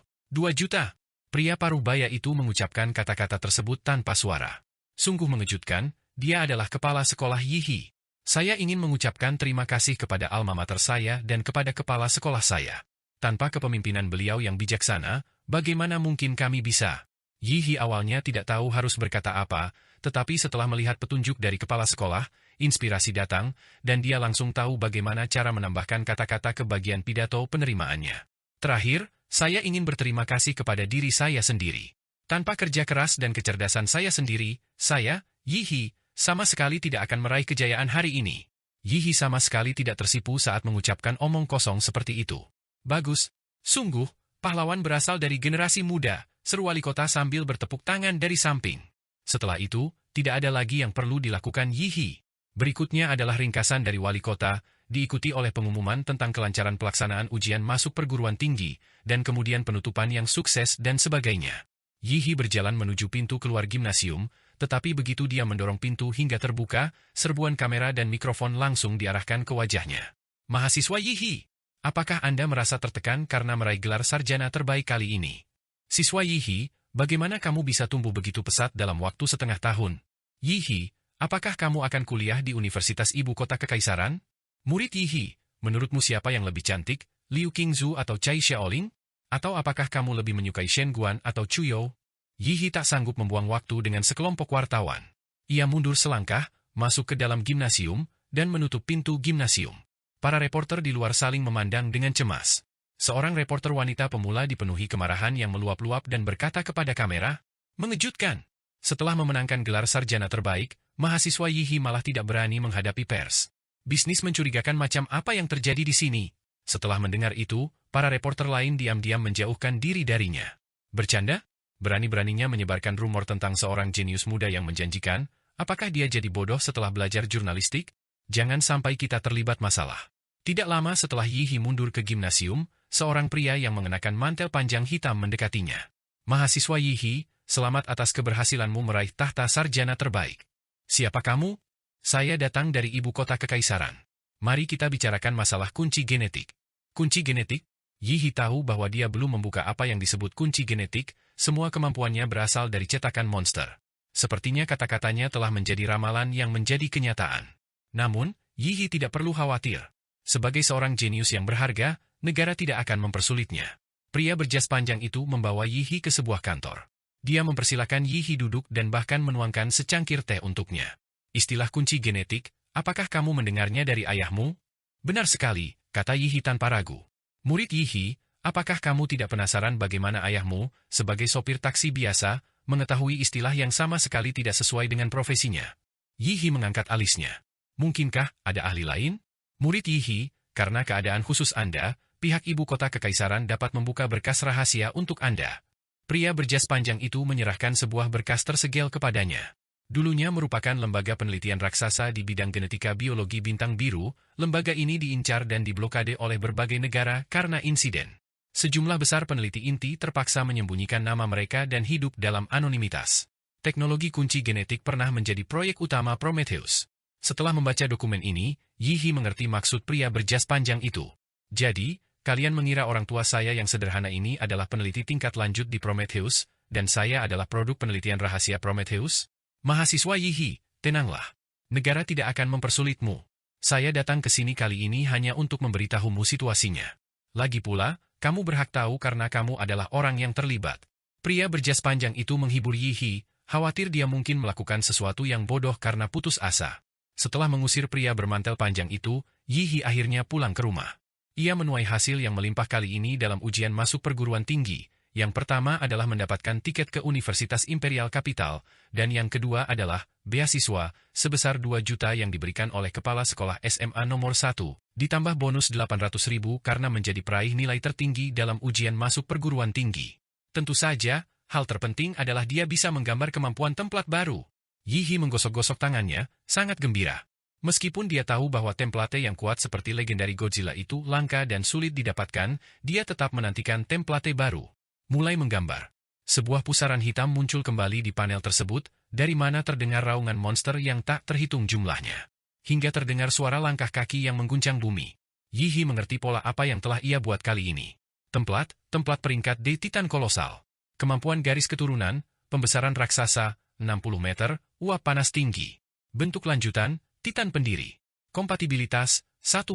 juta. Pria paruh baya itu mengucapkan kata-kata tersebut tanpa suara. Sungguh mengejutkan, dia adalah kepala sekolah Yihi. Saya ingin mengucapkan terima kasih kepada alma mater saya dan kepada kepala sekolah saya. Tanpa kepemimpinan beliau yang bijaksana, bagaimana mungkin kami bisa? Yihi awalnya tidak tahu harus berkata apa, tetapi setelah melihat petunjuk dari kepala sekolah, inspirasi datang, dan dia langsung tahu bagaimana cara menambahkan kata-kata ke bagian pidato penerimaannya. Terakhir, saya ingin berterima kasih kepada diri saya sendiri. Tanpa kerja keras dan kecerdasan saya sendiri, saya, Yihi, sama sekali tidak akan meraih kejayaan hari ini. Yihi sama sekali tidak tersipu saat mengucapkan omong kosong seperti itu. Bagus. Sungguh, pahlawan berasal dari generasi muda, seru wali kota sambil bertepuk tangan dari samping. Setelah itu, tidak ada lagi yang perlu dilakukan Yihi. Berikutnya adalah ringkasan dari wali kota, diikuti oleh pengumuman tentang kelancaran pelaksanaan ujian masuk perguruan tinggi, dan kemudian penutupan yang sukses dan sebagainya. Yihi berjalan menuju pintu keluar gimnasium, tetapi begitu dia mendorong pintu hingga terbuka, serbuan kamera dan mikrofon langsung diarahkan ke wajahnya. Mahasiswa Yihi, apakah Anda merasa tertekan karena meraih gelar sarjana terbaik kali ini? Siswa Yihi, bagaimana kamu bisa tumbuh begitu pesat dalam waktu setengah tahun? Yihi, apakah kamu akan kuliah di Universitas Ibu Kota Kekaisaran? Murid Yihi, menurutmu siapa yang lebih cantik, Liu Qingzu atau Cai Xiaoling? Atau apakah kamu lebih menyukai Shen Guan atau Chu You? Yihi tak sanggup membuang waktu dengan sekelompok wartawan. Ia mundur selangkah, masuk ke dalam gimnasium, dan menutup pintu gimnasium. Para reporter di luar saling memandang dengan cemas. Seorang reporter wanita pemula dipenuhi kemarahan yang meluap-luap dan berkata kepada kamera, "Mengejutkan! Setelah memenangkan gelar sarjana terbaik, mahasiswa Yihi malah tidak berani menghadapi pers. Bisnis mencurigakan macam apa yang terjadi di sini?" Setelah mendengar itu, para reporter lain diam-diam menjauhkan diri darinya. Bercanda? Berani-beraninya menyebarkan rumor tentang seorang jenius muda yang menjanjikan, apakah dia jadi bodoh setelah belajar jurnalistik? Jangan sampai kita terlibat masalah. Tidak lama setelah Yihi mundur ke gimnasium, seorang pria yang mengenakan mantel panjang hitam mendekatinya. Mahasiswa Yihi, selamat atas keberhasilanmu meraih tahta sarjana terbaik. Siapa kamu? Saya datang dari Ibu Kota Kekaisaran. Mari kita bicarakan masalah kunci genetik. Kunci genetik? Yihi tahu bahwa dia belum membuka apa yang disebut kunci genetik, semua kemampuannya berasal dari cetakan monster. Sepertinya kata-katanya telah menjadi ramalan yang menjadi kenyataan. Namun, Yihi tidak perlu khawatir. Sebagai seorang jenius yang berharga, negara tidak akan mempersulitnya. Pria berjas panjang itu membawa Yihi ke sebuah kantor. Dia mempersilakan Yihi duduk dan bahkan menuangkan secangkir teh untuknya. Istilah kunci genetik, apakah kamu mendengarnya dari ayahmu? Benar sekali, kata Yihi tanpa ragu. Murid Yihi, apakah kamu tidak penasaran bagaimana ayahmu, sebagai sopir taksi biasa, mengetahui istilah yang sama sekali tidak sesuai dengan profesinya? Yihi mengangkat alisnya. Mungkinkah ada ahli lain? Murid Yihi, karena keadaan khusus Anda, pihak Ibu Kota Kekaisaran dapat membuka berkas rahasia untuk Anda. Pria berjas panjang itu menyerahkan sebuah berkas tersegel kepadanya. Dulunya merupakan lembaga penelitian raksasa di bidang genetika biologi bintang biru, lembaga ini diincar dan diblokade oleh berbagai negara karena insiden. Sejumlah besar peneliti inti terpaksa menyembunyikan nama mereka dan hidup dalam anonimitas. Teknologi kunci genetik pernah menjadi proyek utama Prometheus. Setelah membaca dokumen ini, Yihi mengerti maksud pria berjas panjang itu. Jadi, kalian mengira orang tua saya yang sederhana ini adalah peneliti tingkat lanjut di Prometheus, dan saya adalah produk penelitian rahasia Prometheus? Mahasiswa Yihi, tenanglah. Negara tidak akan mempersulitmu. Saya datang ke sini kali ini hanya untuk memberitahumu situasinya. Lagi pula, kamu berhak tahu karena kamu adalah orang yang terlibat. Pria berjas panjang itu menghibur Yihi, khawatir dia mungkin melakukan sesuatu yang bodoh karena putus asa. Setelah mengusir pria bermantel panjang itu, Yihi akhirnya pulang ke rumah. Ia menuai hasil yang melimpah kali ini dalam ujian masuk perguruan tinggi. Yang pertama adalah mendapatkan tiket ke Universitas Imperial Capital, dan yang kedua adalah beasiswa sebesar 2 juta yang diberikan oleh Kepala Sekolah SMA nomor 1, ditambah bonus 800.000 karena menjadi peraih nilai tertinggi dalam ujian masuk perguruan tinggi. Tentu saja, hal terpenting adalah dia bisa menggambar kemampuan templat baru. Yihi menggosok-gosok tangannya, sangat gembira. Meskipun dia tahu bahwa template yang kuat seperti legendari Godzilla itu langka dan sulit didapatkan, dia tetap menantikan template baru. Mulai menggambar. Sebuah pusaran hitam muncul kembali di panel tersebut, dari mana terdengar raungan monster yang tak terhitung jumlahnya. Hingga terdengar suara langkah kaki yang mengguncang bumi. Yi He mengerti pola apa yang telah ia buat kali ini. Templat peringkat D Titan kolosal. Kemampuan garis keturunan, pembesaran raksasa, 60 meter, uap panas tinggi. Bentuk lanjutan, Titan pendiri. Kompatibilitas, 1%.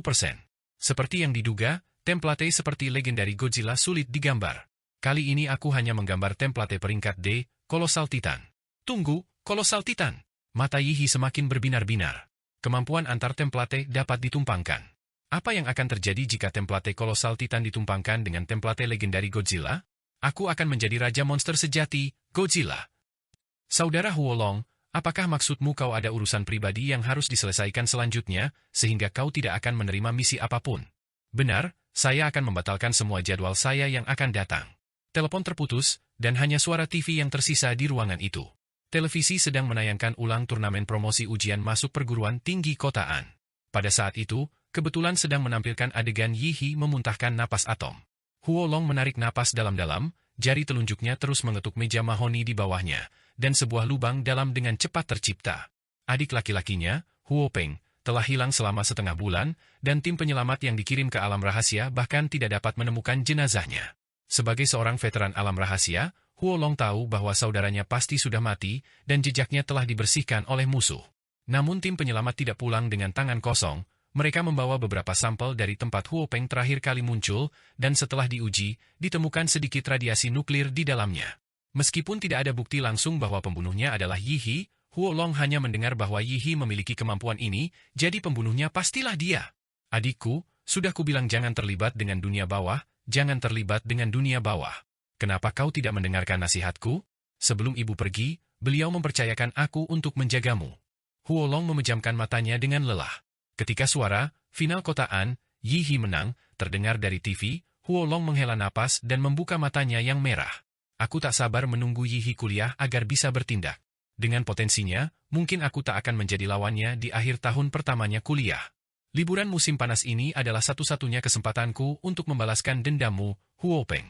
Seperti yang diduga, template seperti legendari Godzilla sulit digambar. Kali ini aku hanya menggambar template peringkat D, kolosal Titan. Tunggu, kolosal Titan. Mata Yi He semakin berbinar-binar. Kemampuan antar template dapat ditumpangkan. Apa yang akan terjadi jika template kolosal Titan ditumpangkan dengan template legendari Godzilla? Aku akan menjadi raja monster sejati, Godzilla. Saudara Huolong, apakah maksudmu kau ada urusan pribadi yang harus diselesaikan selanjutnya, sehingga kau tidak akan menerima misi apapun? Benar, saya akan membatalkan semua jadwal saya yang akan datang. Telepon terputus, dan hanya suara TV yang tersisa di ruangan itu. Televisi sedang menayangkan ulang turnamen promosi ujian masuk perguruan tinggi kotaan. Pada saat itu, kebetulan sedang menampilkan adegan Yi He memuntahkan napas atom. Huolong menarik napas dalam-dalam, jari telunjuknya terus mengetuk meja mahoni di bawahnya, dan sebuah lubang dalam dengan cepat tercipta. Adik laki-lakinya, Huo Peng, telah hilang selama setengah bulan, dan tim penyelamat yang dikirim ke alam rahasia bahkan tidak dapat menemukan jenazahnya. Sebagai seorang veteran alam rahasia, Huolong tahu bahwa saudaranya pasti sudah mati, dan jejaknya telah dibersihkan oleh musuh. Namun tim penyelamat tidak pulang dengan tangan kosong. Mereka membawa beberapa sampel dari tempat Huo Peng terakhir kali muncul, dan setelah diuji, ditemukan sedikit radiasi nuklir di dalamnya. Meskipun tidak ada bukti langsung bahwa pembunuhnya adalah Yi He, Huolong hanya mendengar bahwa Yi He memiliki kemampuan ini, jadi pembunuhnya pastilah dia. Adikku, sudah kubilang jangan terlibat dengan dunia bawah, jangan terlibat dengan dunia bawah. Kenapa kau tidak mendengarkan nasihatku? Sebelum ibu pergi, beliau mempercayakan aku untuk menjagamu. Huolong memejamkan matanya dengan lelah. Ketika suara, final kotaan, Yi He menang, terdengar dari TV, Huolong menghela napas dan membuka matanya yang merah. Aku tak sabar menunggu Yi He kuliah agar bisa bertindak. Dengan potensinya, mungkin aku tak akan menjadi lawannya di akhir tahun pertamanya kuliah. Liburan musim panas ini adalah satu-satunya kesempatanku untuk membalaskan dendammu, Huo Peng.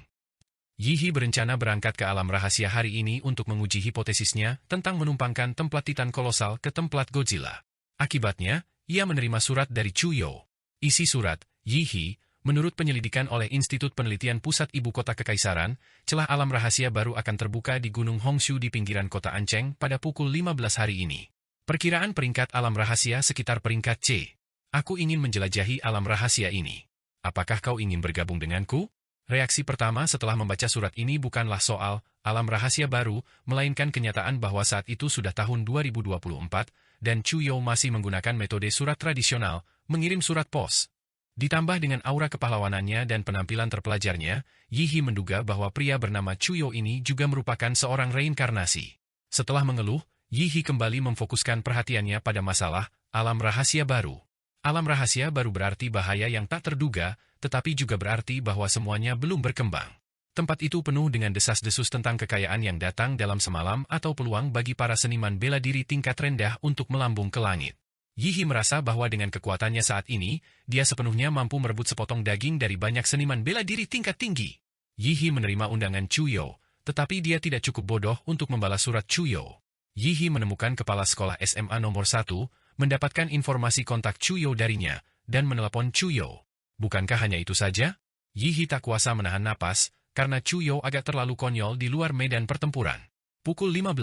Yi He berencana berangkat ke alam rahasia hari ini untuk menguji hipotesisnya tentang menumpangkan templat Titan kolosal ke templat Godzilla. Akibatnya, ia menerima surat dari Chuyo. Isi surat, Yi He, menurut penyelidikan oleh Institut Penelitian Pusat Ibu Kota Kekaisaran, celah alam rahasia baru akan terbuka di Gunung Hongshu di pinggiran kota Ancheng pada pukul 15 hari ini. Perkiraan peringkat alam rahasia sekitar peringkat C. Aku ingin menjelajahi alam rahasia ini. Apakah kau ingin bergabung denganku? Reaksi pertama setelah membaca surat ini bukanlah soal alam rahasia baru, melainkan kenyataan bahwa saat itu sudah tahun 2024, dan Chuyo masih menggunakan metode surat tradisional, mengirim surat pos. Ditambah dengan aura kepahlawanannya dan penampilan terpelajarnya, Yi He menduga bahwa pria bernama Chuyo ini juga merupakan seorang reinkarnasi. Setelah mengeluh, Yi He kembali memfokuskan perhatiannya pada masalah alam rahasia baru. Alam rahasia baru berarti bahaya yang tak terduga, tetapi juga berarti bahwa semuanya belum berkembang. Tempat itu penuh dengan desas-desus tentang kekayaan yang datang dalam semalam atau peluang bagi para seniman bela diri tingkat rendah untuk melambung ke langit. Yi He merasa bahwa dengan kekuatannya saat ini, dia sepenuhnya mampu merebut sepotong daging dari banyak seniman bela diri tingkat tinggi. Yi He menerima undangan Chuyo, tetapi dia tidak cukup bodoh untuk membalas surat Chuyo. Yi He menemukan kepala sekolah SMA nomor 1, mendapatkan informasi kontak Chuyo darinya, dan menelepon Chuyo. Bukankah hanya itu saja? Yi He tak kuasa menahan napas, karena Chuyo agak terlalu konyol di luar medan pertempuran. Pukul 15.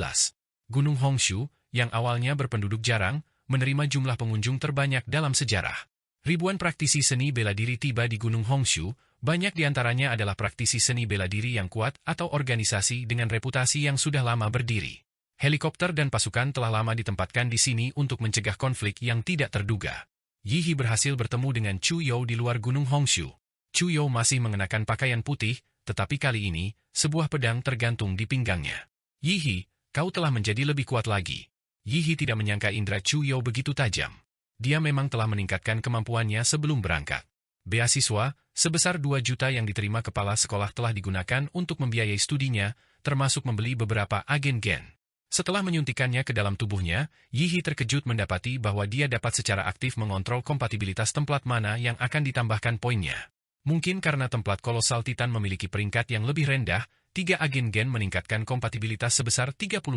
Gunung Hongshu, yang awalnya berpenduduk jarang, menerima jumlah pengunjung terbanyak dalam sejarah. Ribuan praktisi seni bela diri tiba di Gunung Hongshu, banyak diantaranya adalah praktisi seni bela diri yang kuat atau organisasi dengan reputasi yang sudah lama berdiri. Helikopter dan pasukan telah lama ditempatkan di sini untuk mencegah konflik yang tidak terduga. Yi He berhasil bertemu dengan Chuyo di luar Gunung Hongshu. Chuyo masih mengenakan pakaian putih, tetapi kali ini, sebuah pedang tergantung di pinggangnya. Yi He, kau telah menjadi lebih kuat lagi. Yi He tidak menyangka indera Chuyo begitu tajam. Dia memang telah meningkatkan kemampuannya sebelum berangkat. Beasiswa, sebesar 2 juta yang diterima kepala sekolah telah digunakan untuk membiayai studinya, termasuk membeli beberapa agen gen. Setelah menyuntikannya ke dalam tubuhnya, Yihi terkejut mendapati bahwa dia dapat secara aktif mengontrol kompatibilitas templat mana yang akan ditambahkan poinnya. Mungkin karena templat kolosal Titan memiliki peringkat yang lebih rendah, 3 agen gen meningkatkan kompatibilitas sebesar 35%.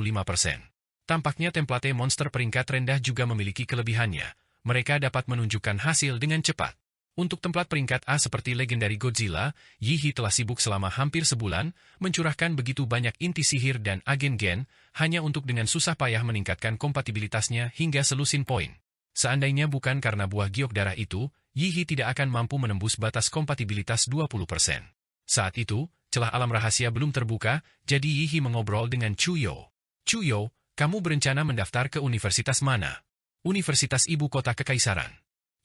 Tampaknya template monster peringkat rendah juga memiliki kelebihannya. Mereka dapat menunjukkan hasil dengan cepat. Untuk templat peringkat A seperti legendary Godzilla, Yihi telah sibuk selama hampir sebulan, mencurahkan begitu banyak inti sihir dan agen gen, hanya untuk dengan susah payah meningkatkan kompatibilitasnya hingga selusin poin. Seandainya bukan karena buah giok darah itu, Yihi tidak akan mampu menembus batas kompatibilitas 20%. Saat itu, celah alam rahasia belum terbuka, jadi Yihi mengobrol dengan Chuyo. Chuyo, kamu berencana mendaftar ke universitas mana? Universitas Ibu Kota Kekaisaran.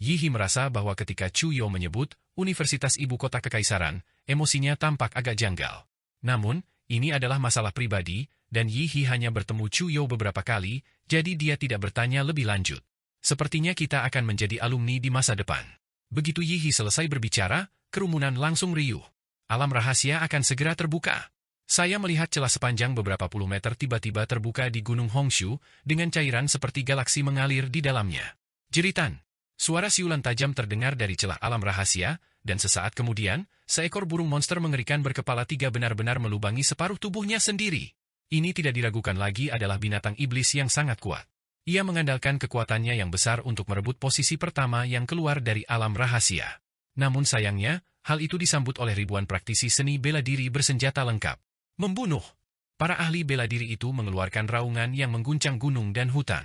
Yihi merasa bahwa ketika Chuyo menyebut Universitas Ibu Kota Kekaisaran, emosinya tampak agak janggal. Namun, ini adalah masalah pribadi, dan Yihi hanya bertemu Chuyo beberapa kali, jadi dia tidak bertanya lebih lanjut. Sepertinya kita akan menjadi alumni di masa depan. Begitu Yihi selesai berbicara, kerumunan langsung riuh. Alam rahasia akan segera terbuka. Saya melihat celah sepanjang beberapa puluh meter tiba-tiba terbuka di Gunung Hongshu, dengan cairan seperti galaksi mengalir di dalamnya. Jeritan. Suara siulan tajam terdengar dari celah alam rahasia, dan sesaat kemudian, seekor burung monster mengerikan berkepala 3 benar-benar melubangi separuh tubuhnya sendiri. Ini tidak diragukan lagi adalah binatang iblis yang sangat kuat. Ia mengandalkan kekuatannya yang besar untuk merebut posisi pertama yang keluar dari alam rahasia. Namun sayangnya, hal itu disambut oleh ribuan praktisi seni bela diri bersenjata lengkap. Membunuh. Para ahli bela diri itu mengeluarkan raungan yang mengguncang gunung dan hutan.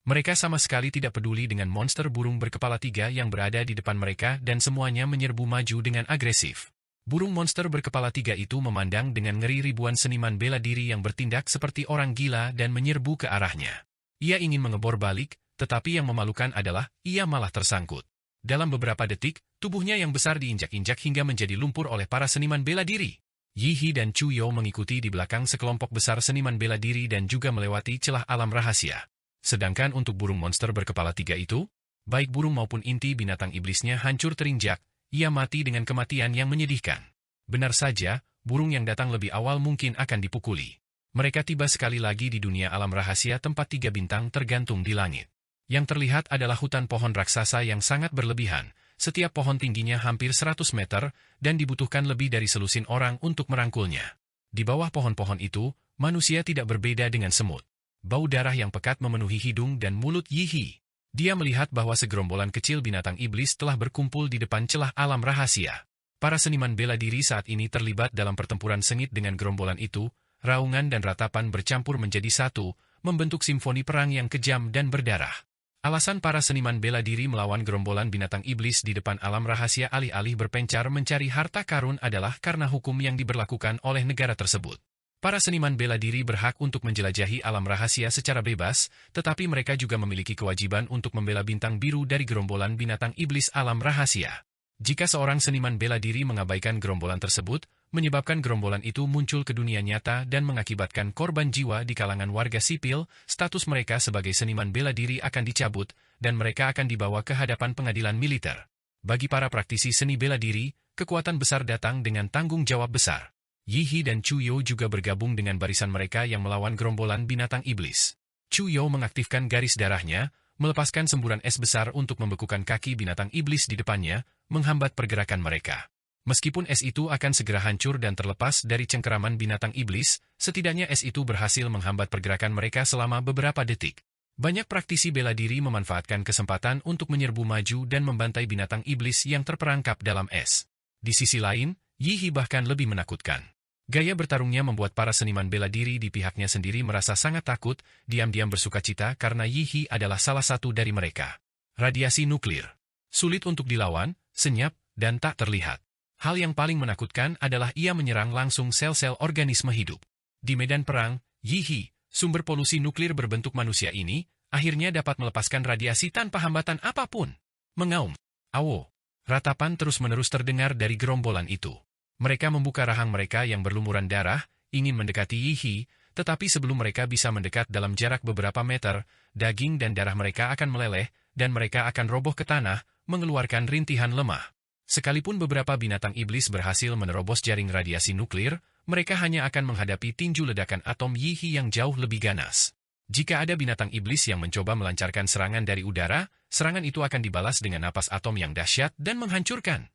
Mereka sama sekali tidak peduli dengan monster burung berkepala 3 yang berada di depan mereka dan semuanya menyerbu maju dengan agresif. Burung monster berkepala 3 itu memandang dengan ngeri ribuan seniman bela diri yang bertindak seperti orang gila dan menyerbu ke arahnya. Ia ingin mengebor balik, tetapi yang memalukan adalah ia malah tersangkut. Dalam beberapa detik, tubuhnya yang besar diinjak-injak hingga menjadi lumpur oleh para seniman bela diri. Yihi dan Chuyo mengikuti di belakang sekelompok besar seniman bela diri dan juga melewati celah alam rahasia. Sedangkan untuk burung monster berkepala 3 itu, baik burung maupun inti binatang iblisnya hancur terinjak, ia mati dengan kematian yang menyedihkan. Benar saja, burung yang datang lebih awal mungkin akan dipukuli. Mereka tiba sekali lagi di dunia alam rahasia tempat 3 bintang tergantung di langit. Yang terlihat adalah hutan pohon raksasa yang sangat berlebihan, setiap pohon tingginya hampir 100 meter, dan dibutuhkan lebih dari selusin orang untuk merangkulnya. Di bawah pohon-pohon itu, manusia tidak berbeda dengan semut. Bau darah yang pekat memenuhi hidung dan mulut Yihi. Dia melihat bahwa segerombolan kecil binatang iblis telah berkumpul di depan celah alam rahasia. Para seniman bela diri saat ini terlibat dalam pertempuran sengit dengan gerombolan itu, raungan dan ratapan bercampur menjadi satu, membentuk simfoni perang yang kejam dan berdarah. Alasan para seniman bela diri melawan gerombolan binatang iblis di depan alam rahasia alih-alih berpencar mencari harta karun adalah karena hukum yang diberlakukan oleh negara tersebut. Para seniman bela diri berhak untuk menjelajahi alam rahasia secara bebas, tetapi mereka juga memiliki kewajiban untuk membela bintang biru dari gerombolan binatang iblis alam rahasia. Jika seorang seniman bela diri mengabaikan gerombolan tersebut, menyebabkan gerombolan itu muncul ke dunia nyata dan mengakibatkan korban jiwa di kalangan warga sipil, status mereka sebagai seniman bela diri akan dicabut, dan mereka akan dibawa ke hadapan pengadilan militer. Bagi para praktisi seni bela diri, kekuatan besar datang dengan tanggung jawab besar. Yihi dan Chuyo juga bergabung dengan barisan mereka yang melawan gerombolan binatang iblis. Chuyo mengaktifkan garis darahnya, melepaskan semburan es besar untuk membekukan kaki binatang iblis di depannya, menghambat pergerakan mereka. Meskipun es itu akan segera hancur dan terlepas dari cengkeraman binatang iblis, setidaknya es itu berhasil menghambat pergerakan mereka selama beberapa detik. Banyak praktisi bela diri memanfaatkan kesempatan untuk menyerbu maju dan membantai binatang iblis yang terperangkap dalam es. Di sisi lain, Yihi bahkan lebih menakutkan. Gaya bertarungnya membuat para seniman bela diri di pihaknya sendiri merasa sangat takut, diam-diam bersukacita karena Yihi adalah salah satu dari mereka. Radiasi nuklir. Sulit untuk dilawan, senyap, dan tak terlihat. Hal yang paling menakutkan adalah ia menyerang langsung sel-sel organisme hidup. Di medan perang, Yihi, sumber polusi nuklir berbentuk manusia ini, akhirnya dapat melepaskan radiasi tanpa hambatan apapun. Mengaum. Awo. Ratapan terus-menerus terdengar dari gerombolan itu. Mereka membuka rahang mereka yang berlumuran darah, ingin mendekati Yihi, tetapi sebelum mereka bisa mendekat dalam jarak beberapa meter, daging dan darah mereka akan meleleh, dan mereka akan roboh ke tanah, mengeluarkan rintihan lemah. Sekalipun beberapa binatang iblis berhasil menerobos jaring radiasi nuklir, mereka hanya akan menghadapi tinju ledakan atom Yi-Hi yang jauh lebih ganas. Jika ada binatang iblis yang mencoba melancarkan serangan dari udara, serangan itu akan dibalas dengan napas atom yang dahsyat dan menghancurkan.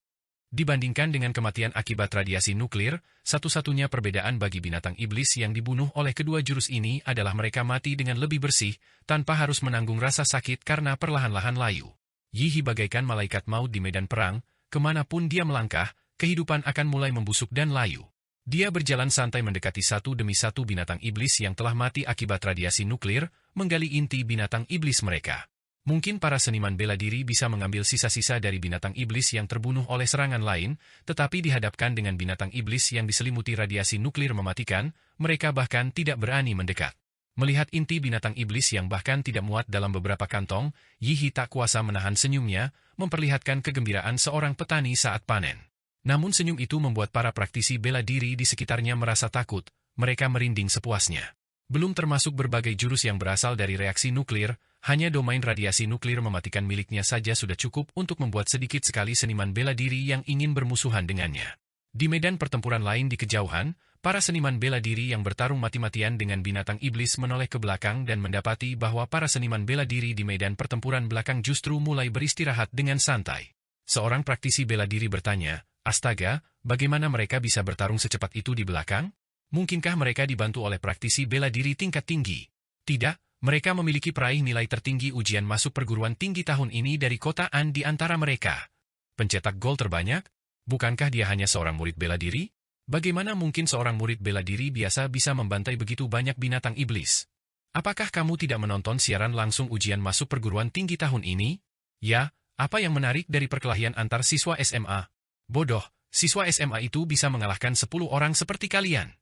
Dibandingkan dengan kematian akibat radiasi nuklir, satu-satunya perbedaan bagi binatang iblis yang dibunuh oleh kedua jurus ini adalah mereka mati dengan lebih bersih, tanpa harus menanggung rasa sakit karena perlahan-lahan layu. Yi-Hi bagaikan malaikat maut di medan perang, kemanapun dia melangkah, kehidupan akan mulai membusuk dan layu. Dia berjalan santai mendekati satu demi satu binatang iblis yang telah mati akibat radiasi nuklir, menggali inti binatang iblis mereka. Mungkin para seniman bela diri bisa mengambil sisa-sisa dari binatang iblis yang terbunuh oleh serangan lain, tetapi dihadapkan dengan binatang iblis yang diselimuti radiasi nuklir mematikan, mereka bahkan tidak berani mendekat. Melihat inti binatang iblis yang bahkan tidak muat dalam beberapa kantong, Yi-Hi tak kuasa menahan senyumnya, memperlihatkan kegembiraan seorang petani saat panen. Namun senyum itu membuat para praktisi bela diri di sekitarnya merasa takut, mereka merinding sepuasnya. Belum termasuk berbagai jurus yang berasal dari reaksi nuklir, hanya domain radiasi nuklir mematikan miliknya saja sudah cukup untuk membuat sedikit sekali seniman bela diri yang ingin bermusuhan dengannya. Di medan pertempuran lain di kejauhan, para seniman bela diri yang bertarung mati-matian dengan binatang iblis menoleh ke belakang dan mendapati bahwa para seniman bela diri di medan pertempuran belakang justru mulai beristirahat dengan santai. Seorang praktisi bela diri bertanya, "Astaga, bagaimana mereka bisa bertarung secepat itu di belakang? Mungkinkah mereka dibantu oleh praktisi bela diri tingkat tinggi?" Tidak, mereka memiliki peraih nilai tertinggi ujian masuk perguruan tinggi tahun ini dari kota An di antara mereka. Pencetak gol terbanyak? Bukankah dia hanya seorang murid bela diri? Bagaimana mungkin seorang murid bela diri biasa bisa membantai begitu banyak binatang iblis? Apakah kamu tidak menonton siaran langsung ujian masuk perguruan tinggi tahun ini? Ya, apa yang menarik dari perkelahian antar siswa SMA? Bodoh, siswa SMA itu bisa mengalahkan 10 orang seperti kalian.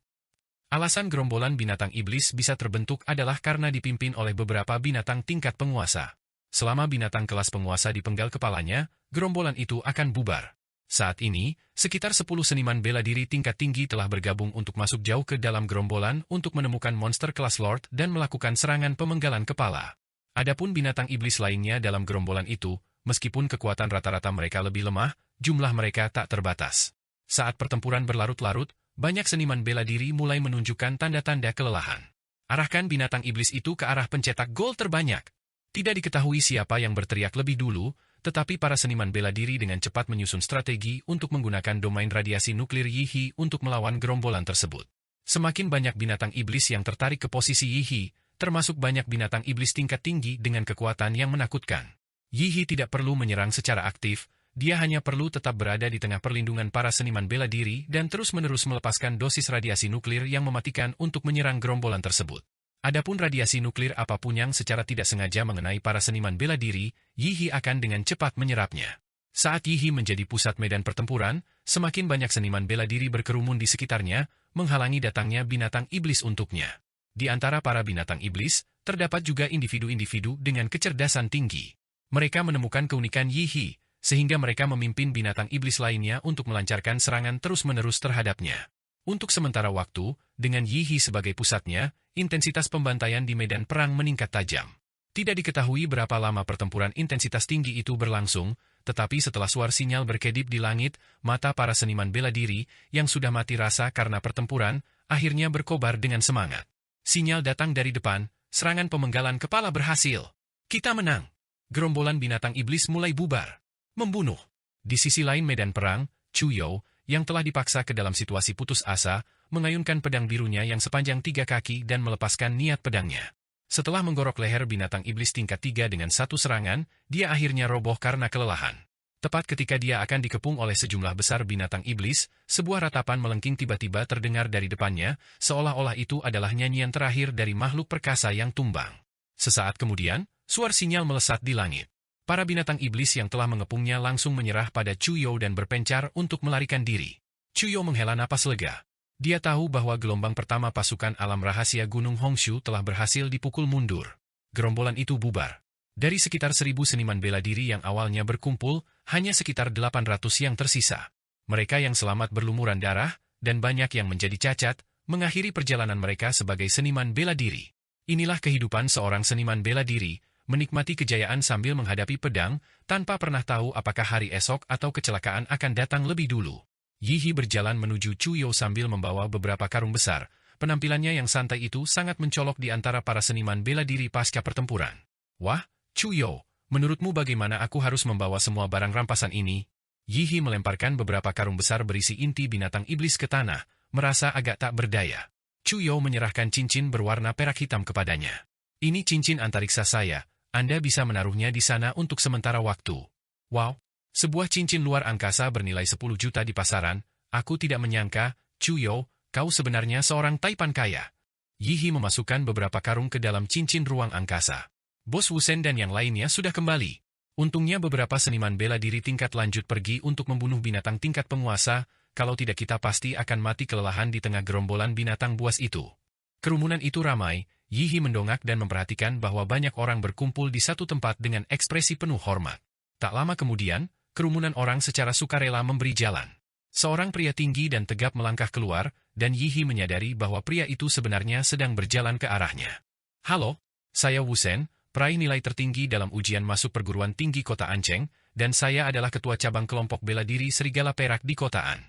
Alasan gerombolan binatang iblis bisa terbentuk adalah karena dipimpin oleh beberapa binatang tingkat penguasa. Selama binatang kelas penguasa dipenggal kepalanya, gerombolan itu akan bubar. Saat ini, sekitar 10 seniman bela diri tingkat tinggi telah bergabung untuk masuk jauh ke dalam gerombolan untuk menemukan monster kelas Lord dan melakukan serangan pemenggalan kepala. Adapun binatang iblis lainnya dalam gerombolan itu, meskipun kekuatan rata-rata mereka lebih lemah, jumlah mereka tak terbatas. Saat pertempuran berlarut-larut, banyak seniman bela diri mulai menunjukkan tanda-tanda kelelahan. Arahkan binatang iblis itu ke arah pencetak gol terbanyak. Tidak diketahui siapa yang berteriak lebih dulu, tetapi para seniman bela diri dengan cepat menyusun strategi untuk menggunakan domain radiasi nuklir Yi-Hi untuk melawan gerombolan tersebut. Semakin banyak binatang iblis yang tertarik ke posisi Yi-Hi, termasuk banyak binatang iblis tingkat tinggi dengan kekuatan yang menakutkan. Yi-Hi tidak perlu menyerang secara aktif, dia hanya perlu tetap berada di tengah perlindungan para seniman bela diri dan terus-menerus melepaskan dosis radiasi nuklir yang mematikan untuk menyerang gerombolan tersebut. Adapun radiasi nuklir apapun yang secara tidak sengaja mengenai para seniman bela diri, Yi-Hi akan dengan cepat menyerapnya. Saat Yi-Hi menjadi pusat medan pertempuran, semakin banyak seniman bela diri berkerumun di sekitarnya, menghalangi datangnya binatang iblis untuknya. Di antara para binatang iblis, terdapat juga individu-individu dengan kecerdasan tinggi. Mereka menemukan keunikan Yi-Hi, sehingga mereka memimpin binatang iblis lainnya untuk melancarkan serangan terus-menerus terhadapnya. Untuk sementara waktu, dengan Yi-Hi sebagai pusatnya, intensitas pembantaian di medan perang meningkat tajam. Tidak diketahui berapa lama pertempuran intensitas tinggi itu berlangsung, tetapi setelah suara sinyal berkedip di langit, mata para seniman bela diri, yang sudah mati rasa karena pertempuran, akhirnya berkobar dengan semangat. Sinyal datang dari depan, serangan pemenggalan kepala berhasil. Kita menang. Gerombolan binatang iblis mulai bubar. Membunuh. Di sisi lain medan perang, Chuyo, yang telah dipaksa ke dalam situasi putus asa, mengayunkan pedang birunya yang sepanjang 3 kaki dan melepaskan niat pedangnya. Setelah menggorok leher binatang iblis tingkat 3 dengan satu serangan, dia akhirnya roboh karena kelelahan. Tepat ketika dia akan dikepung oleh sejumlah besar binatang iblis, sebuah ratapan melengking tiba-tiba terdengar dari depannya, seolah-olah itu adalah nyanyian terakhir dari makhluk perkasa yang tumbang. Sesaat kemudian, suara sinyal melesat di langit. Para binatang iblis yang telah mengepungnya langsung menyerah pada Chuyo dan berpencar untuk melarikan diri. Chuyo menghela napas lega. Dia tahu bahwa gelombang pertama pasukan alam rahasia Gunung Hongshu telah berhasil dipukul mundur. Gerombolan itu bubar. Dari sekitar 1000 seniman bela diri yang awalnya berkumpul, hanya sekitar 800 yang tersisa. Mereka yang selamat berlumuran darah, dan banyak yang menjadi cacat, mengakhiri perjalanan mereka sebagai seniman bela diri. Inilah kehidupan seorang seniman bela diri, menikmati kejayaan sambil menghadapi pedang, tanpa pernah tahu apakah hari esok atau kecelakaan akan datang lebih dulu. Yihi berjalan menuju Chuyo sambil membawa beberapa karung besar. Penampilannya yang santai itu sangat mencolok di antara para seniman bela diri pasca pertempuran. Wah, Chuyo, menurutmu bagaimana aku harus membawa semua barang rampasan ini? Yihi melemparkan beberapa karung besar berisi inti binatang iblis ke tanah, merasa agak tak berdaya. Chuyo menyerahkan cincin berwarna perak hitam kepadanya. Ini cincin antariksa saya, Anda bisa menaruhnya di sana untuk sementara waktu. Wow, sebuah cincin luar angkasa bernilai 10 juta di pasaran, aku tidak menyangka, Chuyo, kau sebenarnya seorang taipan kaya. Yihi memasukkan beberapa karung ke dalam cincin ruang angkasa. Bos Wusen dan yang lainnya sudah kembali. Untungnya beberapa seniman bela diri tingkat lanjut pergi untuk membunuh binatang tingkat penguasa, kalau tidak kita pasti akan mati kelelahan di tengah gerombolan binatang buas itu. Kerumunan itu ramai, Yihi mendongak dan memperhatikan bahwa banyak orang berkumpul di satu tempat dengan ekspresi penuh hormat. Tak lama kemudian, kerumunan orang secara sukarela memberi jalan. Seorang pria tinggi dan tegap melangkah keluar, dan Yihi menyadari bahwa pria itu sebenarnya sedang berjalan ke arahnya. Halo, saya Wusen, peraih nilai tertinggi dalam ujian masuk perguruan tinggi kota Ancheng, dan saya adalah ketua cabang kelompok bela diri Serigala Perak di kota An.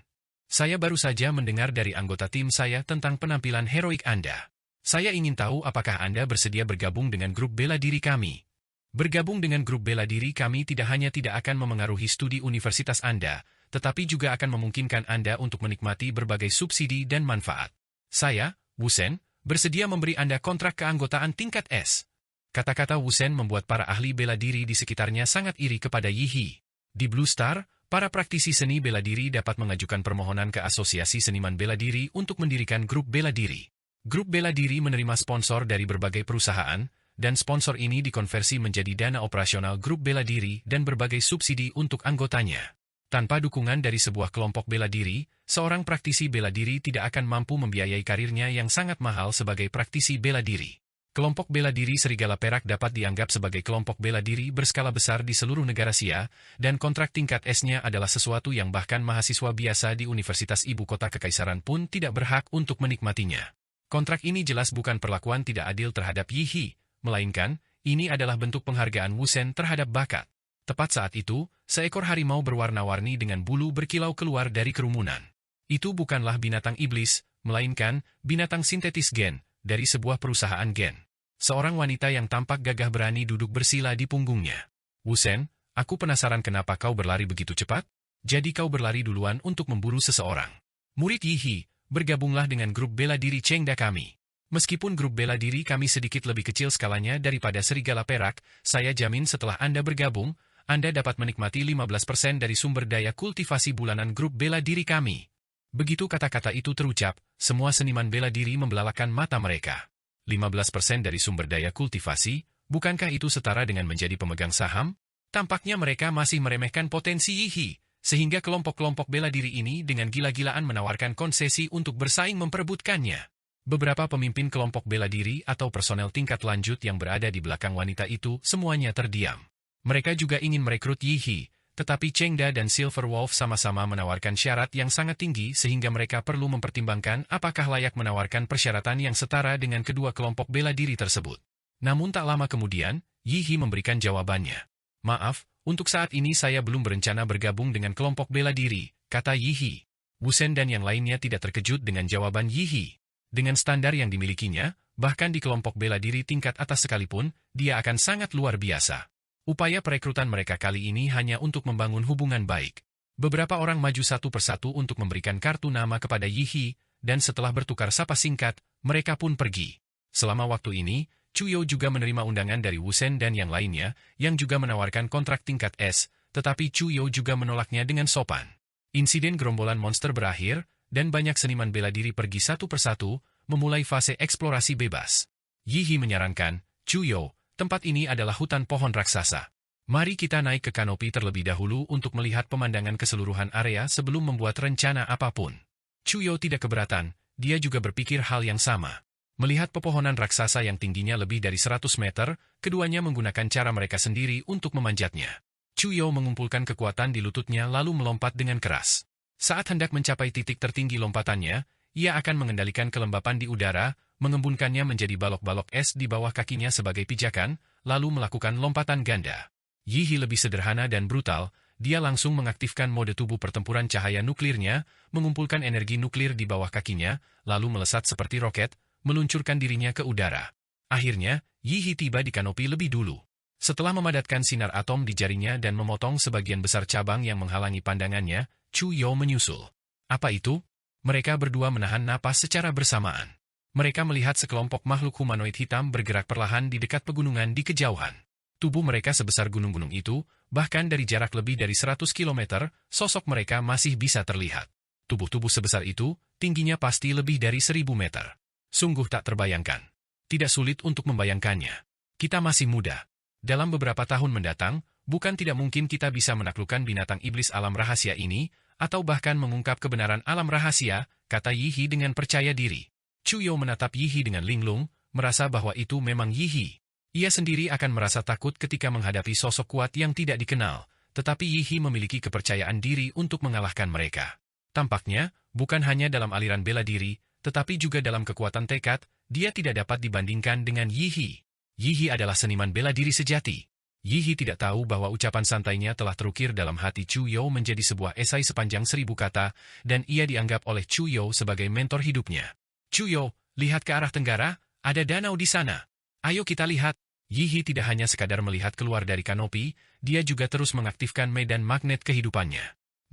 Saya baru saja mendengar dari anggota tim saya tentang penampilan heroik Anda. Saya ingin tahu apakah Anda bersedia bergabung dengan grup bela diri kami. Bergabung dengan grup bela diri kami tidak hanya tidak akan memengaruhi studi universitas Anda, tetapi juga akan memungkinkan Anda untuk menikmati berbagai subsidi dan manfaat. Saya, Wusen, bersedia memberi Anda kontrak keanggotaan tingkat S. Kata-kata Wusen membuat para ahli bela diri di sekitarnya sangat iri kepada Yihi. Di Blue Star, para praktisi seni bela diri dapat mengajukan permohonan ke Asosiasi Seniman Bela Diri untuk mendirikan grup bela diri. Grup bela diri menerima sponsor dari berbagai perusahaan, dan sponsor ini dikonversi menjadi dana operasional grup bela diri dan berbagai subsidi untuk anggotanya. Tanpa dukungan dari sebuah kelompok bela diri, seorang praktisi bela diri tidak akan mampu membiayai karirnya yang sangat mahal sebagai praktisi bela diri. Kelompok bela diri Serigala Perak dapat dianggap sebagai kelompok bela diri berskala besar di seluruh negara Asia, dan kontrak tingkat S-nya adalah sesuatu yang bahkan mahasiswa biasa di Universitas Ibu Kota Kekaisaran pun tidak berhak untuk menikmatinya. Kontrak ini jelas bukan perlakuan tidak adil terhadap Yihi, melainkan, ini adalah bentuk penghargaan Wusen terhadap bakat. Tepat saat itu, seekor harimau berwarna-warni dengan bulu berkilau keluar dari kerumunan. Itu bukanlah binatang iblis, melainkan binatang sintetis gen, dari sebuah perusahaan gen. Seorang wanita yang tampak gagah berani duduk bersila di punggungnya. Wusen, aku penasaran kenapa kau berlari begitu cepat? Jadi kau berlari duluan untuk memburu seseorang. Murid Yihi, bergabunglah dengan grup bela diri Chengda kami. Meskipun grup bela diri kami sedikit lebih kecil skalanya daripada Serigala Perak, saya jamin setelah Anda bergabung, Anda dapat menikmati 15% dari sumber daya kultivasi bulanan grup bela diri kami. Begitu kata-kata itu terucap, semua seniman bela diri membelalakan mata mereka. 15% dari sumber daya kultivasi, bukankah itu setara dengan menjadi pemegang saham? Tampaknya mereka masih meremehkan potensi Yihi, sehingga kelompok-kelompok bela diri ini dengan gila-gilaan menawarkan konsesi untuk bersaing memperebutkannya. Beberapa pemimpin kelompok bela diri atau personel tingkat lanjut yang berada di belakang wanita itu semuanya terdiam. Mereka juga ingin merekrut Yihi, tetapi Chengda dan Silver Wolf sama-sama menawarkan syarat yang sangat tinggi sehingga mereka perlu mempertimbangkan apakah layak menawarkan persyaratan yang setara dengan kedua kelompok bela diri tersebut. Namun tak lama kemudian, Yihi memberikan jawabannya. Maaf, untuk saat ini saya belum berencana bergabung dengan kelompok bela diri, kata Yihi. Wusen dan yang lainnya tidak terkejut dengan jawaban Yihi. Dengan standar yang dimilikinya, bahkan di kelompok bela diri tingkat atas sekalipun, dia akan sangat luar biasa. Upaya perekrutan mereka kali ini hanya untuk membangun hubungan baik. Beberapa orang maju satu persatu untuk memberikan kartu nama kepada Yihi, dan setelah bertukar sapa singkat, mereka pun pergi. Selama waktu ini, Chuyo juga menerima undangan dari Wusen dan yang lainnya, yang juga menawarkan kontrak tingkat S, tetapi Chuyo juga menolaknya dengan sopan. Insiden gerombolan monster berakhir, dan banyak seniman bela diri pergi satu persatu, memulai fase eksplorasi bebas. Yihi menyarankan, Chuyo, tempat ini adalah hutan pohon raksasa. Mari kita naik ke kanopi terlebih dahulu untuk melihat pemandangan keseluruhan area sebelum membuat rencana apapun. Chuyo tidak keberatan, dia juga berpikir hal yang sama. Melihat pepohonan raksasa yang tingginya lebih dari 100 meter, keduanya menggunakan cara mereka sendiri untuk memanjatnya. Chuyo mengumpulkan kekuatan di lututnya lalu melompat dengan keras. Saat hendak mencapai titik tertinggi lompatannya, ia akan mengendalikan kelembapan di udara, mengembunkannya menjadi balok-balok es di bawah kakinya sebagai pijakan, lalu melakukan lompatan ganda. Yihi lebih sederhana dan brutal, dia langsung mengaktifkan mode tubuh pertempuran cahaya nuklirnya, mengumpulkan energi nuklir di bawah kakinya, lalu melesat seperti roket, meluncurkan dirinya ke udara. Akhirnya, Yi He tiba di kanopi lebih dulu. Setelah memadatkan sinar atom di jarinya dan memotong sebagian besar cabang yang menghalangi pandangannya, Chu Yo menyusul. Apa itu? Mereka berdua menahan napas secara bersamaan. Mereka melihat sekelompok makhluk humanoid hitam bergerak perlahan di dekat pegunungan di kejauhan. Tubuh mereka sebesar gunung-gunung itu, bahkan dari jarak lebih dari 100 km, sosok mereka masih bisa terlihat. Tubuh-tubuh sebesar itu, tingginya pasti lebih dari 1000 meter. Sungguh tak terbayangkan. Tidak sulit untuk membayangkannya. Kita masih muda. Dalam beberapa tahun mendatang, bukan tidak mungkin kita bisa menaklukkan binatang iblis alam rahasia ini, atau bahkan mengungkap kebenaran alam rahasia, kata Yi He dengan percaya diri. Chu Yo menatap Yi He dengan linglung, merasa bahwa itu memang Yi He. Ia sendiri akan merasa takut ketika menghadapi sosok kuat yang tidak dikenal, tetapi Yi He memiliki kepercayaan diri untuk mengalahkan mereka. Tampaknya, bukan hanya dalam aliran bela diri, tetapi juga dalam kekuatan tekad, dia tidak dapat dibandingkan dengan Yi He. Yi He adalah seniman bela diri sejati. Yi He tidak tahu bahwa ucapan santainya telah terukir dalam hati Chu Yo menjadi sebuah esai sepanjang 1000 kata, dan ia dianggap oleh Chu Yo sebagai mentor hidupnya. Chu Yo, lihat ke arah tenggara, ada danau di sana. Ayo kita lihat. Yi He tidak hanya sekadar melihat keluar dari kanopi, dia juga terus mengaktifkan medan magnet kehidupannya.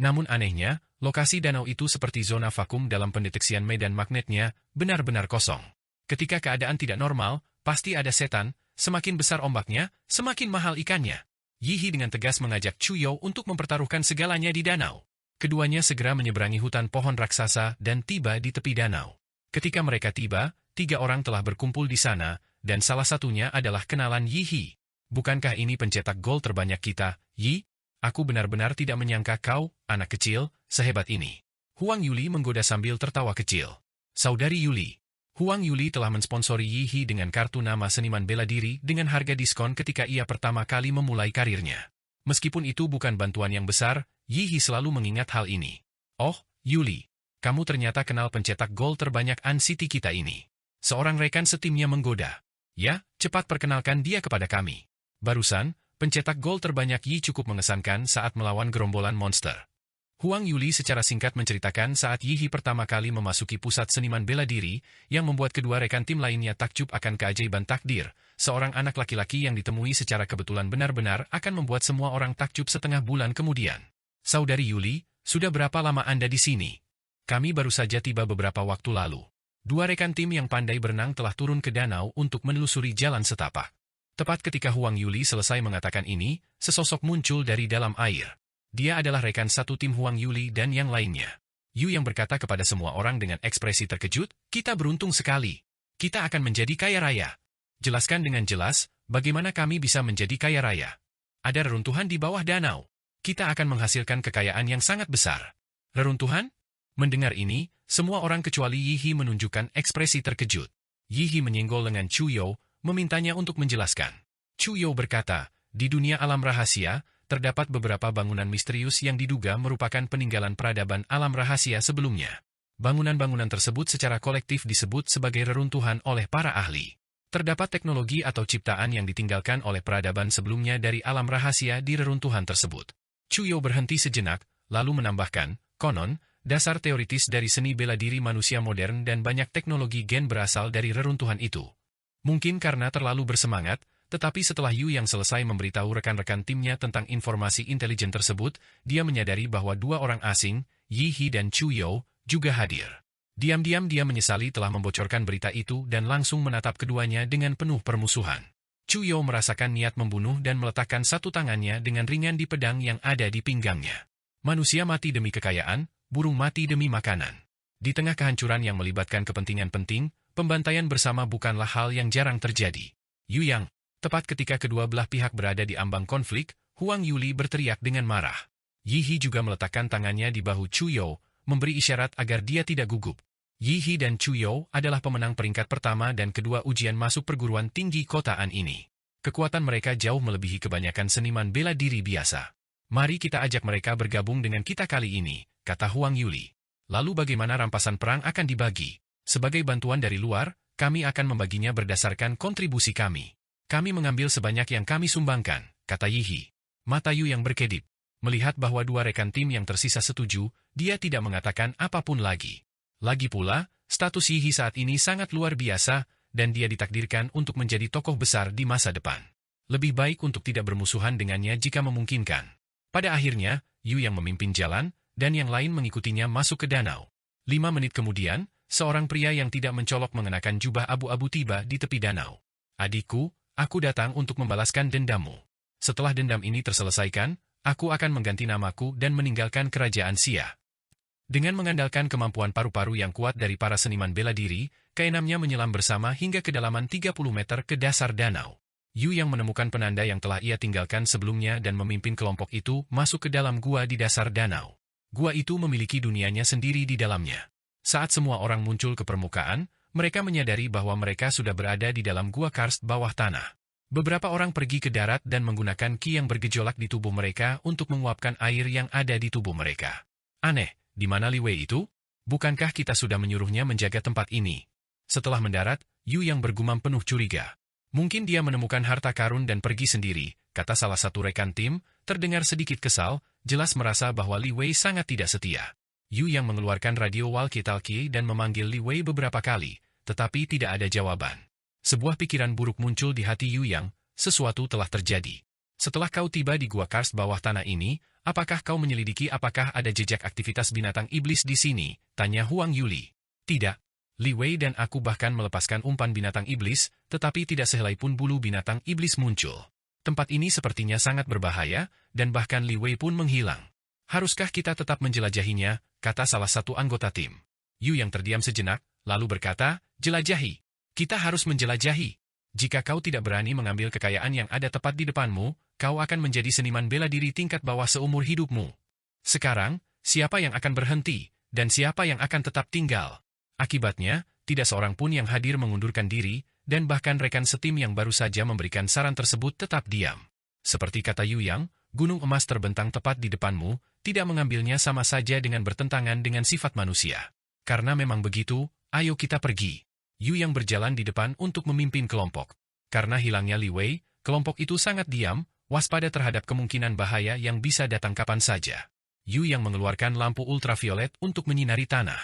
Namun anehnya, lokasi danau itu seperti zona vakum dalam pendeteksian medan magnetnya, benar-benar kosong. Ketika keadaan tidak normal, pasti ada setan, semakin besar ombaknya, semakin mahal ikannya. Yi He dengan tegas mengajak Chu Yo untuk mempertaruhkan segalanya di danau. Keduanya segera menyeberangi hutan pohon raksasa dan tiba di tepi danau. Ketika mereka tiba, 3 orang telah berkumpul di sana, dan salah satunya adalah kenalan Yi He. Bukankah ini pencetak gol terbanyak kita, Yi? Aku benar-benar tidak menyangka kau, anak kecil, sehebat ini. Huang Yuli menggoda sambil tertawa kecil. Saudari Yuli. Huang Yuli telah mensponsori Yi He dengan kartu nama seniman bela diri dengan harga diskon ketika ia pertama kali memulai karirnya. Meskipun itu bukan bantuan yang besar, Yi He selalu mengingat hal ini. Oh, Yuli. Kamu ternyata kenal pencetak gol terbanyak An-City kita ini. Seorang rekan setimnya menggoda. Ya, cepat perkenalkan dia kepada kami. Barusan, pencetak gol terbanyak Yi cukup mengesankan saat melawan gerombolan monster. Huang Yuli secara singkat menceritakan saat Yi He pertama kali memasuki pusat seniman bela diri, yang membuat kedua rekan tim lainnya takjub akan keajaiban takdir. Seorang anak laki-laki yang ditemui secara kebetulan benar-benar akan membuat semua orang takjub setengah bulan kemudian. Saudari Yuli, sudah berapa lama Anda di sini? Kami baru saja tiba beberapa waktu lalu. 2 rekan tim yang pandai berenang telah turun ke danau untuk menelusuri jalan setapak. Tepat ketika Huang Yuli selesai mengatakan ini, sesosok muncul dari dalam air. Dia adalah rekan satu tim Huang Yuli dan yang lainnya. Yu yang berkata kepada semua orang dengan ekspresi terkejut, kita beruntung sekali. Kita akan menjadi kaya raya. Jelaskan dengan jelas, bagaimana kami bisa menjadi kaya raya. Ada reruntuhan di bawah danau. Kita akan menghasilkan kekayaan yang sangat besar. Reruntuhan? Mendengar ini, semua orang kecuali Yi He menunjukkan ekspresi terkejut. Yi He menyenggol lengan Chu Yo, memintanya untuk menjelaskan. Chu Yo berkata, di dunia alam rahasia, terdapat beberapa bangunan misterius yang diduga merupakan peninggalan peradaban alam rahasia sebelumnya. Bangunan-bangunan tersebut secara kolektif disebut sebagai reruntuhan oleh para ahli. Terdapat teknologi atau ciptaan yang ditinggalkan oleh peradaban sebelumnya dari alam rahasia di reruntuhan tersebut. Chu Yo berhenti sejenak, lalu menambahkan, konon, dasar teoritis dari seni bela diri manusia modern dan banyak teknologi gen berasal dari reruntuhan itu. Mungkin karena terlalu bersemangat, tetapi setelah Yu yang selesai memberitahu rekan-rekan timnya tentang informasi intelijen tersebut, dia menyadari bahwa 2 orang asing, Yi He dan Chu Yo, juga hadir. Diam-diam dia menyesali telah membocorkan berita itu dan langsung menatap keduanya dengan penuh permusuhan. Chu Yo merasakan niat membunuh dan meletakkan satu tangannya dengan ringan di pedang yang ada di pinggangnya. Manusia mati demi kekayaan, burung mati demi makanan. Di tengah kehancuran yang melibatkan kepentingan penting, pembantaian bersama bukanlah hal yang jarang terjadi. Yu Yang, tepat ketika kedua belah pihak berada di ambang konflik, Huang Yuli berteriak dengan marah. Yi He juga meletakkan tangannya di bahu Chu Yo, memberi isyarat agar dia tidak gugup. Yi He dan Chu Yo adalah pemenang peringkat pertama dan kedua ujian masuk perguruan tinggi kotaan ini. Kekuatan mereka jauh melebihi kebanyakan seniman bela diri biasa. Mari kita ajak mereka bergabung dengan kita kali ini, kata Huang Yuli. Lalu bagaimana rampasan perang akan dibagi? Sebagai bantuan dari luar, kami akan membaginya berdasarkan kontribusi kami. Kami mengambil sebanyak yang kami sumbangkan, kata Yi He. Mata Yu yang berkedip. Melihat bahwa dua rekan tim yang tersisa setuju, dia tidak mengatakan apapun lagi. Lagi pula, status Yihi saat ini sangat luar biasa, dan dia ditakdirkan untuk menjadi tokoh besar di masa depan. Lebih baik untuk tidak bermusuhan dengannya jika memungkinkan. Pada akhirnya, Yu yang memimpin jalan, dan yang lain mengikutinya masuk ke danau. 5 menit kemudian, seorang pria yang tidak mencolok mengenakan jubah abu-abu tiba di tepi danau. Adikku, aku datang untuk membalaskan dendammu. Setelah dendam ini terselesaikan, aku akan mengganti namaku dan meninggalkan kerajaan Xia. Dengan mengandalkan kemampuan paru-paru yang kuat dari para seniman bela diri, keenamnya menyelam bersama hingga kedalaman 30 meter ke dasar danau. Yu yang menemukan penanda yang telah ia tinggalkan sebelumnya dan memimpin kelompok itu masuk ke dalam gua di dasar danau. Gua itu memiliki dunianya sendiri di dalamnya. Saat semua orang muncul ke permukaan, mereka menyadari bahwa mereka sudah berada di dalam gua karst bawah tanah. Beberapa orang pergi ke darat dan menggunakan ki yang bergejolak di tubuh mereka untuk menguapkan air yang ada di tubuh mereka. Aneh, di mana Li Wei itu? Bukankah kita sudah menyuruhnya menjaga tempat ini? Setelah mendarat, Yu yang bergumam penuh curiga. Mungkin dia menemukan harta karun dan pergi sendiri, kata salah satu rekan tim, terdengar sedikit kesal, jelas merasa bahwa Li Wei sangat tidak setia. Yu yang mengeluarkan radio walkie-talkie dan memanggil Li Wei beberapa kali, tetapi tidak ada jawaban. Sebuah pikiran buruk muncul di hati Yu Yang, sesuatu telah terjadi. Setelah kau tiba di gua karst bawah tanah ini, apakah kau menyelidiki apakah ada jejak aktivitas binatang iblis di sini? Tanya Huang Yuli. Tidak. Li Wei dan aku bahkan melepaskan umpan binatang iblis, tetapi tidak sehelai pun bulu binatang iblis muncul. Tempat ini sepertinya sangat berbahaya, dan bahkan Li Wei pun menghilang. Haruskah kita tetap menjelajahinya? Kata salah satu anggota tim. Yu yang terdiam sejenak, lalu berkata, jelajahi. Kita harus menjelajahi. Jika kau tidak berani mengambil kekayaan yang ada tepat di depanmu, kau akan menjadi seniman bela diri tingkat bawah seumur hidupmu. Sekarang, siapa yang akan berhenti, dan siapa yang akan tetap tinggal? Akibatnya, tidak seorang pun yang hadir mengundurkan diri, dan bahkan rekan setim yang baru saja memberikan saran tersebut tetap diam. Seperti kata Yu Yang, gunung emas terbentang tepat di depanmu, tidak mengambilnya sama saja dengan bertentangan dengan sifat manusia. Karena memang begitu, ayo kita pergi. Yu yang berjalan di depan untuk memimpin kelompok. Karena hilangnya Li Wei, kelompok itu sangat diam, waspada terhadap kemungkinan bahaya yang bisa datang kapan saja. Yu yang mengeluarkan lampu ultraviolet untuk menyinari tanah.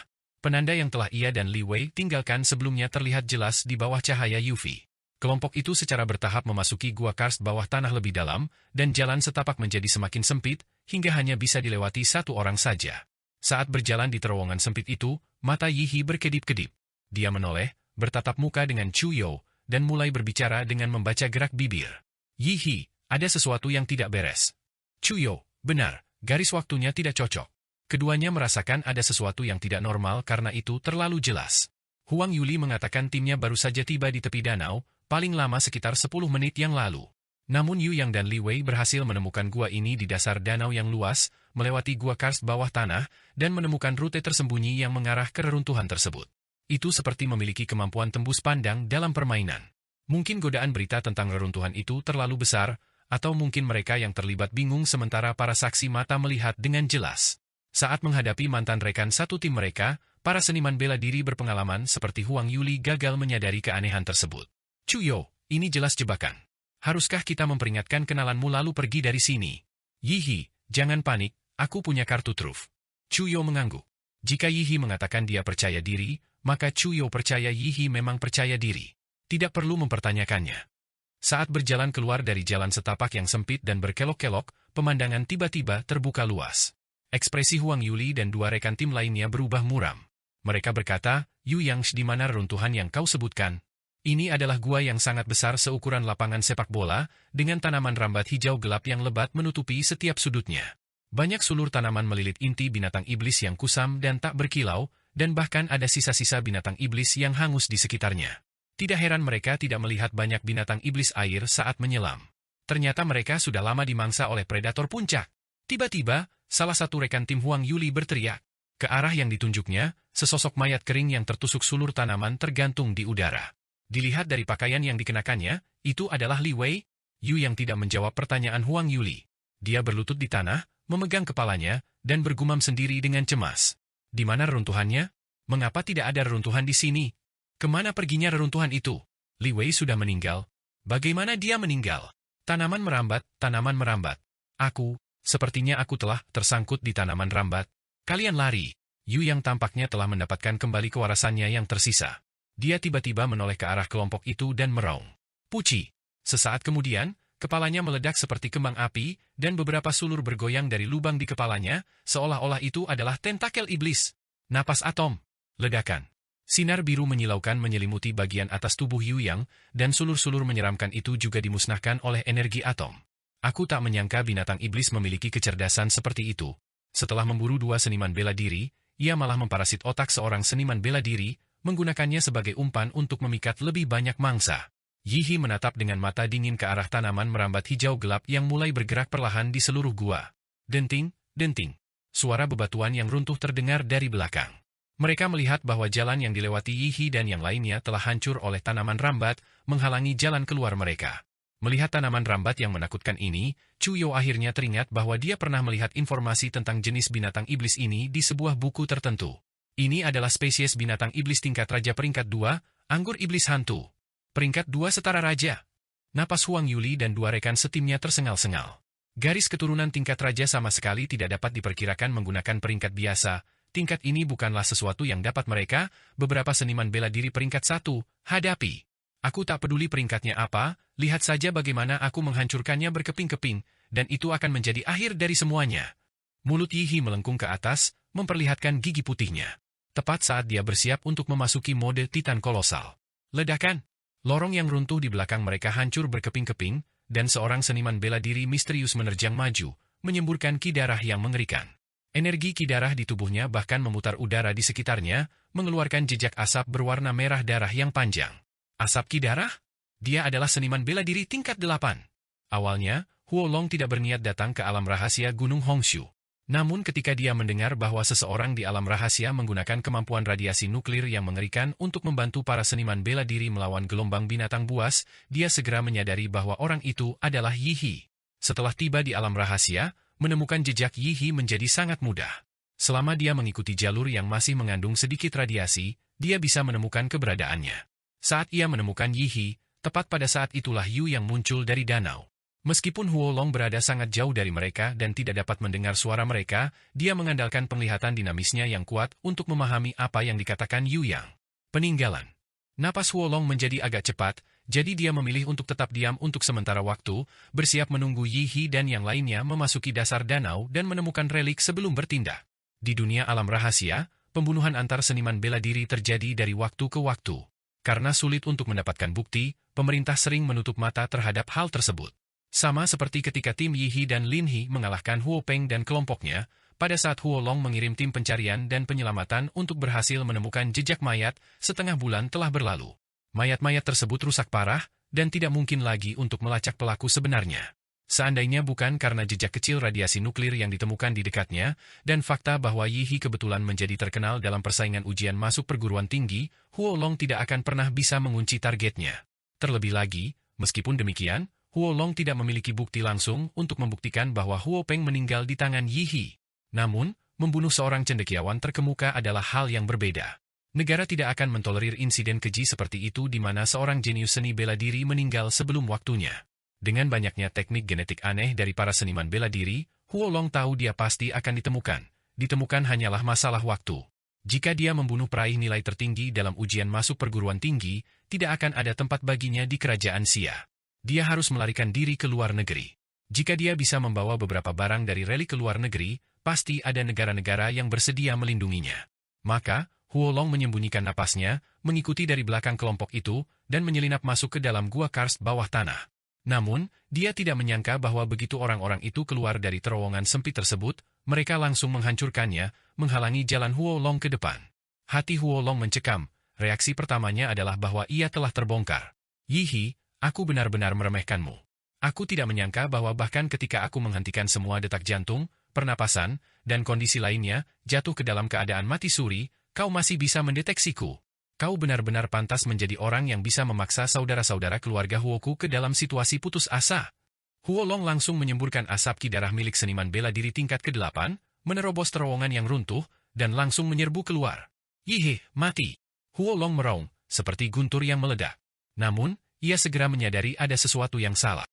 Penanda yang telah ia dan Li Wei tinggalkan sebelumnya terlihat jelas di bawah cahaya UV. Kelompok itu secara bertahap memasuki gua karst bawah tanah lebih dalam, dan jalan setapak menjadi semakin sempit, hingga hanya bisa dilewati satu orang saja. Saat berjalan di terowongan sempit itu, mata Yihi berkedip-kedip. Dia menoleh, bertatap muka dengan Chu Yo, dan mulai berbicara dengan membaca gerak bibir. Yihi, ada sesuatu yang tidak beres. Chu Yo, benar, garis waktunya tidak cocok. Keduanya merasakan ada sesuatu yang tidak normal karena itu terlalu jelas. Huang Yuli mengatakan timnya baru saja tiba di tepi danau, paling lama sekitar 10 menit yang lalu. Namun Yu Yang dan Li Wei berhasil menemukan gua ini di dasar danau yang luas, melewati gua karst bawah tanah, dan menemukan rute tersembunyi yang mengarah ke reruntuhan tersebut. Itu seperti memiliki kemampuan tembus pandang dalam permainan. Mungkin godaan berita tentang reruntuhan itu terlalu besar, atau mungkin mereka yang terlibat bingung sementara para saksi mata melihat dengan jelas. Saat menghadapi mantan rekan satu tim mereka, para seniman bela diri berpengalaman seperti Huang Yuli gagal menyadari keanehan tersebut. Chu Yo, ini jelas jebakan. Haruskah kita memperingatkan kenalanmu lalu pergi dari sini? Yihi, jangan panik, aku punya kartu truf. Chu Yo mengangguk. Jika Yihi mengatakan dia percaya diri, maka Chu Yo percaya Yihi memang percaya diri. Tidak perlu mempertanyakannya. Saat berjalan keluar dari jalan setapak yang sempit dan berkelok-kelok, pemandangan tiba-tiba terbuka luas. Ekspresi Huang Yuli dan dua rekan tim lainnya berubah muram. Mereka berkata, Yu Yang, di mana reruntuhan yang kau sebutkan? Ini adalah gua yang sangat besar seukuran lapangan sepak bola, dengan tanaman rambat hijau gelap yang lebat menutupi setiap sudutnya. Banyak sulur tanaman melilit inti binatang iblis yang kusam dan tak berkilau, dan bahkan ada sisa-sisa binatang iblis yang hangus di sekitarnya. Tidak heran mereka tidak melihat banyak binatang iblis air saat menyelam. Ternyata mereka sudah lama dimangsa oleh predator puncak. Tiba-tiba, salah satu rekan tim Huang Yuli berteriak. Ke arah yang ditunjuknya, sesosok mayat kering yang tertusuk sulur tanaman tergantung di udara. Dilihat dari pakaian yang dikenakannya, itu adalah Li Wei. Yu yang tidak menjawab pertanyaan Huang Yuli. Dia berlutut di tanah, memegang kepalanya, dan bergumam sendiri dengan cemas. Di mana reruntuhannya? Mengapa tidak ada reruntuhan di sini? Kemana perginya reruntuhan itu? Li Wei sudah meninggal. Bagaimana dia meninggal? Tanaman merambat, tanaman merambat. Sepertinya aku telah tersangkut di tanaman rambat. Kalian lari. Yu yang tampaknya telah mendapatkan kembali kewarasannya yang tersisa. Dia tiba-tiba menoleh ke arah kelompok itu dan meraung. Puci. Sesaat kemudian, kepalanya meledak seperti kembang api, dan beberapa sulur bergoyang dari lubang di kepalanya, seolah-olah itu adalah tentakel iblis. Napas atom. Ledakan. Sinar biru menyilaukan menyelimuti bagian atas tubuh Yu Yang, dan sulur-sulur menyeramkan itu juga dimusnahkan oleh energi atom. Aku tak menyangka binatang iblis memiliki kecerdasan seperti itu. Setelah memburu dua seniman bela diri, ia malah memparasit otak seorang seniman bela diri, menggunakannya sebagai umpan untuk memikat lebih banyak mangsa. Yihi menatap dengan mata dingin ke arah tanaman merambat hijau gelap yang mulai bergerak perlahan di seluruh gua. Denting, denting. Suara bebatuan yang runtuh terdengar dari belakang. Mereka melihat bahwa jalan yang dilewati Yihi dan yang lainnya telah hancur oleh tanaman rambat, menghalangi jalan keluar mereka. Melihat tanaman rambat yang menakutkan ini, Chuyo akhirnya teringat bahwa dia pernah melihat informasi tentang jenis binatang iblis ini di sebuah buku tertentu. Ini adalah spesies binatang iblis tingkat raja peringkat 2, anggur iblis hantu. Peringkat 2 setara raja. Napas Huang Yuli dan dua rekan setimnya tersengal-sengal. Garis keturunan tingkat raja sama sekali tidak dapat diperkirakan menggunakan peringkat biasa. Tingkat ini bukanlah sesuatu yang dapat mereka, beberapa seniman bela diri peringkat 1, hadapi. Aku tak peduli peringkatnya apa, lihat saja bagaimana aku menghancurkannya berkeping-keping, dan itu akan menjadi akhir dari semuanya. Mulut Yihi melengkung ke atas, memperlihatkan gigi putihnya. Tepat saat dia bersiap untuk memasuki mode Titan kolosal. Ledakan. Lorong yang runtuh di belakang mereka hancur berkeping-keping, dan seorang seniman bela diri misterius menerjang maju, menyemburkan ki darah yang mengerikan. Energi ki darah di tubuhnya bahkan memutar udara di sekitarnya, mengeluarkan jejak asap berwarna merah darah yang panjang. Asap ki darah? Dia adalah seniman bela diri tingkat 8. Awalnya, Huo Long tidak berniat datang ke alam rahasia Gunung Hongshu. Namun ketika dia mendengar bahwa seseorang di alam rahasia menggunakan kemampuan radiasi nuklir yang mengerikan untuk membantu para seniman bela diri melawan gelombang binatang buas, dia segera menyadari bahwa orang itu adalah Yihi. Setelah tiba di alam rahasia, menemukan jejak Yihi menjadi sangat mudah. Selama dia mengikuti jalur yang masih mengandung sedikit radiasi, dia bisa menemukan keberadaannya. Saat ia menemukan Yihi, tepat pada saat itulah Yu yang muncul dari danau. Meskipun Huo Long berada sangat jauh dari mereka dan tidak dapat mendengar suara mereka, dia mengandalkan penglihatan dinamisnya yang kuat untuk memahami apa yang dikatakan Yu Yang. Peninggalan. Napas Huo Long menjadi agak cepat, jadi dia memilih untuk tetap diam untuk sementara waktu, bersiap menunggu Yihi dan yang lainnya memasuki dasar danau dan menemukan relik sebelum bertindak. Di dunia alam rahasia, pembunuhan antar seniman bela diri terjadi dari waktu ke waktu. Karena sulit untuk mendapatkan bukti, pemerintah sering menutup mata terhadap hal tersebut. Sama seperti ketika tim Yihi dan Lin He mengalahkan Huo Peng dan kelompoknya, pada saat Huo Long mengirim tim pencarian dan penyelamatan untuk berhasil menemukan jejak mayat, setengah bulan telah berlalu. Mayat-mayat tersebut rusak parah, dan tidak mungkin lagi untuk melacak pelaku sebenarnya. Seandainya bukan karena jejak kecil radiasi nuklir yang ditemukan di dekatnya, dan fakta bahwa Yihi kebetulan menjadi terkenal dalam persaingan ujian masuk perguruan tinggi, Huo Long tidak akan pernah bisa mengunci targetnya. Terlebih lagi, meskipun demikian, Huo Long tidak memiliki bukti langsung untuk membuktikan bahwa Huo Peng meninggal di tangan Yihi. Namun, membunuh seorang cendekiawan terkemuka adalah hal yang berbeda. Negara tidak akan mentolerir insiden keji seperti itu di mana seorang jenius seni bela diri meninggal sebelum waktunya. Dengan banyaknya teknik genetik aneh dari para seniman bela diri, Huo Long tahu dia pasti akan ditemukan. Ditemukan hanyalah masalah waktu. Jika dia membunuh peraih nilai tertinggi dalam ujian masuk perguruan tinggi, tidak akan ada tempat baginya di kerajaan Xia. Dia harus melarikan diri ke luar negeri. Jika dia bisa membawa beberapa barang dari relik ke luar negeri, pasti ada negara-negara yang bersedia melindunginya. Maka, Huo Long menyembunyikan napasnya, mengikuti dari belakang kelompok itu, dan menyelinap masuk ke dalam gua karst bawah tanah. Namun, dia tidak menyangka bahwa begitu orang-orang itu keluar dari terowongan sempit tersebut, mereka langsung menghancurkannya, menghalangi jalan Huo Long ke depan. Hati Huo Long mencekam, reaksi pertamanya adalah bahwa ia telah terbongkar. Yihi, aku benar-benar meremehkanmu. Aku tidak menyangka bahwa bahkan ketika aku menghentikan semua detak jantung, pernapasan, dan kondisi lainnya, jatuh ke dalam keadaan mati suri, kau masih bisa mendeteksiku. Kau benar-benar pantas menjadi orang yang bisa memaksa saudara-saudara keluarga Huoku ke dalam situasi putus asa. Huo Long langsung menyemburkan asap ki darah milik seniman bela diri tingkat ke-8, menerobos terowongan yang runtuh, dan langsung menyerbu keluar. Yihe, mati! Huo Long meraung, seperti guntur yang meledak. Namun, ia segera menyadari ada sesuatu yang salah.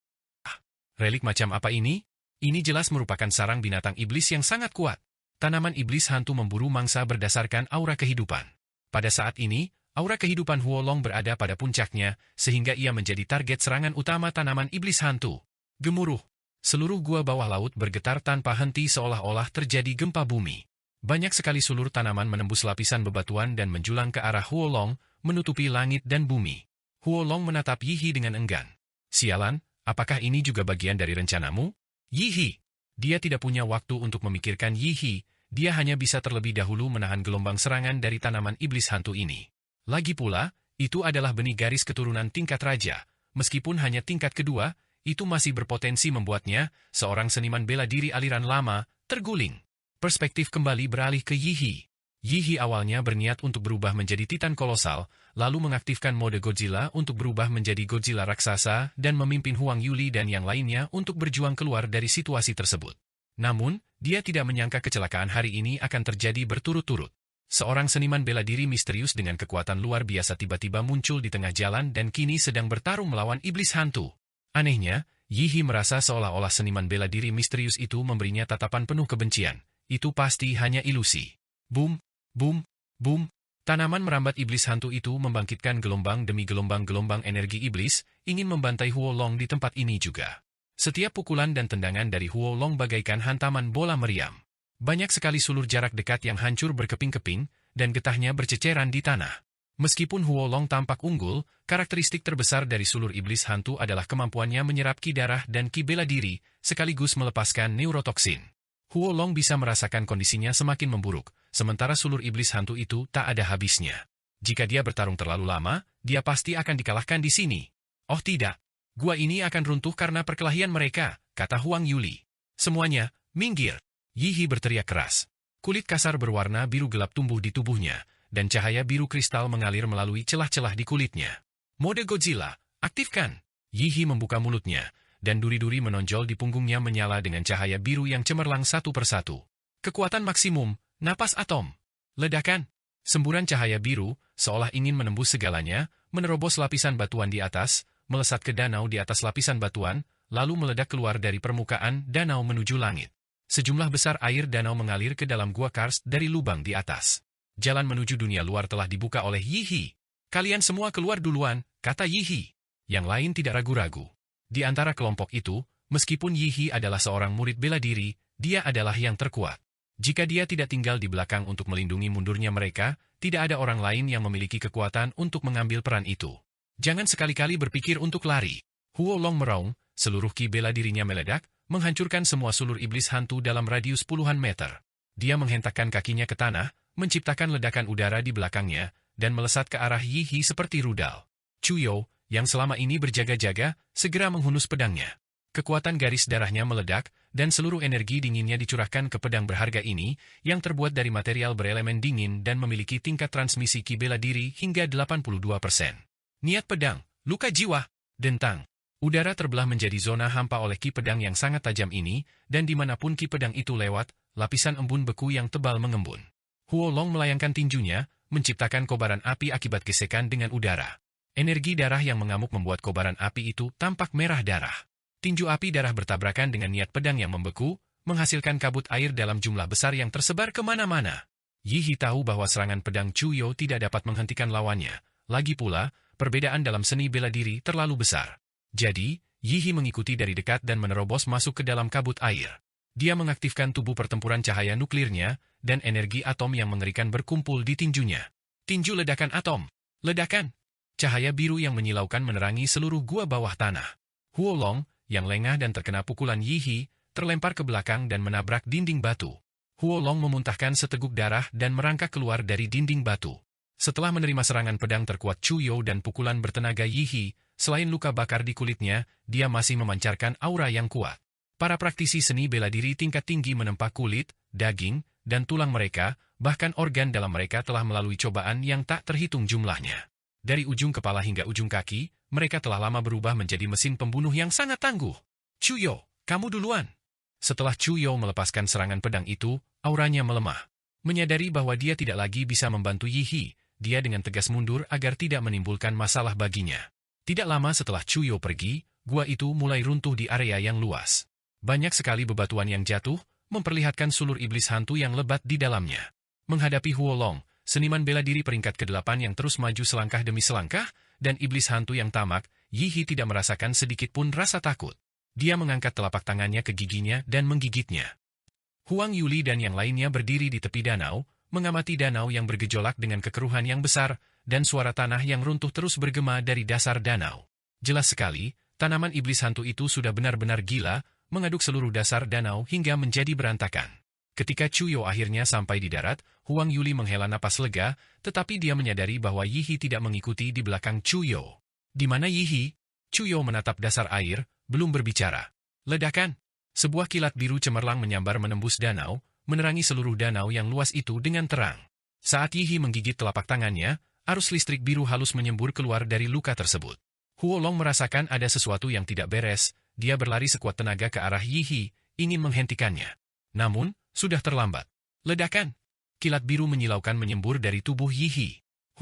Relik macam apa ini? Ini jelas merupakan sarang binatang iblis yang sangat kuat. Tanaman iblis hantu memburu mangsa berdasarkan aura kehidupan. Pada saat ini, aura kehidupan Huolong berada pada puncaknya, sehingga ia menjadi target serangan utama tanaman iblis hantu. Gemuruh. Seluruh gua bawah laut bergetar tanpa henti seolah-olah terjadi gempa bumi. Banyak sekali sulur tanaman menembus lapisan bebatuan dan menjulang ke arah Huolong, menutupi langit dan bumi. Huolong menatap Yihi dengan enggan. Sialan, apakah ini juga bagian dari rencanamu? Yihi. Dia tidak punya waktu untuk memikirkan Yihi, dia hanya bisa terlebih dahulu menahan gelombang serangan dari tanaman iblis hantu ini. Lagi pula, itu adalah benih garis keturunan tingkat raja. Meskipun hanya tingkat kedua, itu masih berpotensi membuatnya, seorang seniman bela diri aliran lama, terguling. Perspektif kembali beralih ke Yihi. Yihi awalnya berniat untuk berubah menjadi Titan kolosal, lalu mengaktifkan mode Godzilla untuk berubah menjadi Godzilla raksasa dan memimpin Huang Yuli dan yang lainnya untuk berjuang keluar dari situasi tersebut. Namun, dia tidak menyangka kecelakaan hari ini akan terjadi berturut-turut. Seorang seniman bela diri misterius dengan kekuatan luar biasa tiba-tiba muncul di tengah jalan dan kini sedang bertarung melawan iblis hantu. Anehnya, Yihi merasa seolah-olah seniman bela diri misterius itu memberinya tatapan penuh kebencian. Itu pasti hanya ilusi. Boom, boom, boom. Tanaman merambat iblis hantu itu membangkitkan gelombang demi gelombang-gelombang energi iblis, ingin membantai Huolong di tempat ini juga. Setiap pukulan dan tendangan dari Huolong bagaikan hantaman bola meriam. Banyak sekali sulur jarak dekat yang hancur berkeping-keping, dan getahnya berceceran di tanah. Meskipun Huolong tampak unggul, karakteristik terbesar dari sulur iblis hantu adalah kemampuannya menyerap ki darah dan ki bela diri, sekaligus melepaskan neurotoksin. Huolong bisa merasakan kondisinya semakin memburuk, sementara sulur iblis hantu itu tak ada habisnya. Jika dia bertarung terlalu lama, dia pasti akan dikalahkan di sini. Oh tidak, gua ini akan runtuh karena perkelahian mereka, kata Huang Yuli. Semuanya, minggir. Yihi berteriak keras. Kulit kasar berwarna biru gelap tumbuh di tubuhnya, dan cahaya biru kristal mengalir melalui celah-celah di kulitnya. Mode Godzilla, aktifkan. Yihi membuka mulutnya, dan duri-duri menonjol di punggungnya menyala dengan cahaya biru yang cemerlang satu persatu. Kekuatan maksimum, napas atom. Ledakan. Semburan cahaya biru, seolah ingin menembus segalanya, menerobos lapisan batuan di atas, melesat ke danau di atas lapisan batuan, lalu meledak keluar dari permukaan danau menuju langit. Sejumlah besar air danau mengalir ke dalam gua karst dari lubang di atas. Jalan menuju dunia luar telah dibuka oleh Yihi. Kalian semua keluar duluan, kata Yihi. Yang lain tidak ragu-ragu. Di antara kelompok itu, meskipun Yihi adalah seorang murid bela diri, dia adalah yang terkuat. Jika dia tidak tinggal di belakang untuk melindungi mundurnya mereka, tidak ada orang lain yang memiliki kekuatan untuk mengambil peran itu. Jangan sekali-kali berpikir untuk lari. Huolong meraung, seluruh ki bela dirinya meledak, menghancurkan semua sulur iblis hantu dalam radius puluhan meter. Dia menghentakkan kakinya ke tanah, menciptakan ledakan udara di belakangnya, dan melesat ke arah Yihi seperti rudal. Chuyo, yang selama ini berjaga-jaga, segera menghunus pedangnya. Kekuatan garis darahnya meledak, dan seluruh energi dinginnya dicurahkan ke pedang berharga ini, yang terbuat dari material berelemen dingin dan memiliki tingkat transmisi ki bela diri hingga 82%. Niat pedang, luka jiwa, dentang. Udara terbelah menjadi zona hampa oleh ki pedang yang sangat tajam ini, dan dimanapun ki pedang itu lewat, lapisan embun beku yang tebal mengembun. Huolong melayangkan tinjunya, menciptakan kobaran api akibat gesekan dengan udara. Energi darah yang mengamuk membuat kobaran api itu tampak merah darah. Tinju api darah bertabrakan dengan niat pedang yang membeku, menghasilkan kabut air dalam jumlah besar yang tersebar kemana-mana. Yihi tahu bahwa serangan pedang Chuyo tidak dapat menghentikan lawannya. Lagi pula, perbedaan dalam seni bela diri terlalu besar. Jadi, Yihi mengikuti dari dekat dan menerobos masuk ke dalam kabut air. Dia mengaktifkan tubuh pertempuran cahaya nuklirnya, dan energi atom yang mengerikan berkumpul di tinjunya. Tinju ledakan atom. Ledakan. Cahaya biru yang menyilaukan menerangi seluruh gua bawah tanah. Huolong, yang lengah dan terkena pukulan Yihi, terlempar ke belakang dan menabrak dinding batu. Huolong memuntahkan seteguk darah dan merangkak keluar dari dinding batu. Setelah menerima serangan pedang terkuat Chuyo dan pukulan bertenaga Yihi, selain luka bakar di kulitnya, dia masih memancarkan aura yang kuat. Para praktisi seni bela diri tingkat tinggi menempa kulit, daging, dan tulang mereka, bahkan organ dalam mereka telah melalui cobaan yang tak terhitung jumlahnya. Dari ujung kepala hingga ujung kaki, mereka telah lama berubah menjadi mesin pembunuh yang sangat tangguh. Chuyo, kamu duluan. Setelah Chuyo melepaskan serangan pedang itu, auranya melemah. Menyadari bahwa dia tidak lagi bisa membantu Yihi, dia dengan tegas mundur agar tidak menimbulkan masalah baginya. Tidak lama setelah Chuyo pergi, gua itu mulai runtuh di area yang luas. Banyak sekali bebatuan yang jatuh, memperlihatkan sulur iblis hantu yang lebat di dalamnya. Menghadapi Huo Long, seniman bela diri peringkat ke-8 yang terus maju selangkah demi selangkah, dan iblis hantu yang tamak, Yi He tidak merasakan sedikit pun rasa takut. Dia mengangkat telapak tangannya ke giginya dan menggigitnya. Huang Yuli dan yang lainnya berdiri di tepi danau, mengamati danau yang bergejolak dengan kekeruhan yang besar, dan suara tanah yang runtuh terus bergema dari dasar danau. Jelas sekali, tanaman iblis hantu itu sudah benar-benar gila, mengaduk seluruh dasar danau hingga menjadi berantakan. Ketika Chuyo akhirnya sampai di darat, Huang Yuli menghela napas lega, tetapi dia menyadari bahwa Yi He tidak mengikuti di belakang Chuyo. Di mana Yi He? Chuyo menatap dasar air, belum berbicara. Ledakan! Sebuah kilat biru cemerlang menyambar menembus danau, menerangi seluruh danau yang luas itu dengan terang. Saat Yi He menggigit telapak tangannya, arus listrik biru halus menyembur keluar dari luka tersebut. Huo Long merasakan ada sesuatu yang tidak beres, dia berlari sekuat tenaga ke arah Yi He, ingin menghentikannya. Namun, sudah terlambat. Ledakan! Kilat biru menyilaukan menyembur dari tubuh Yi He.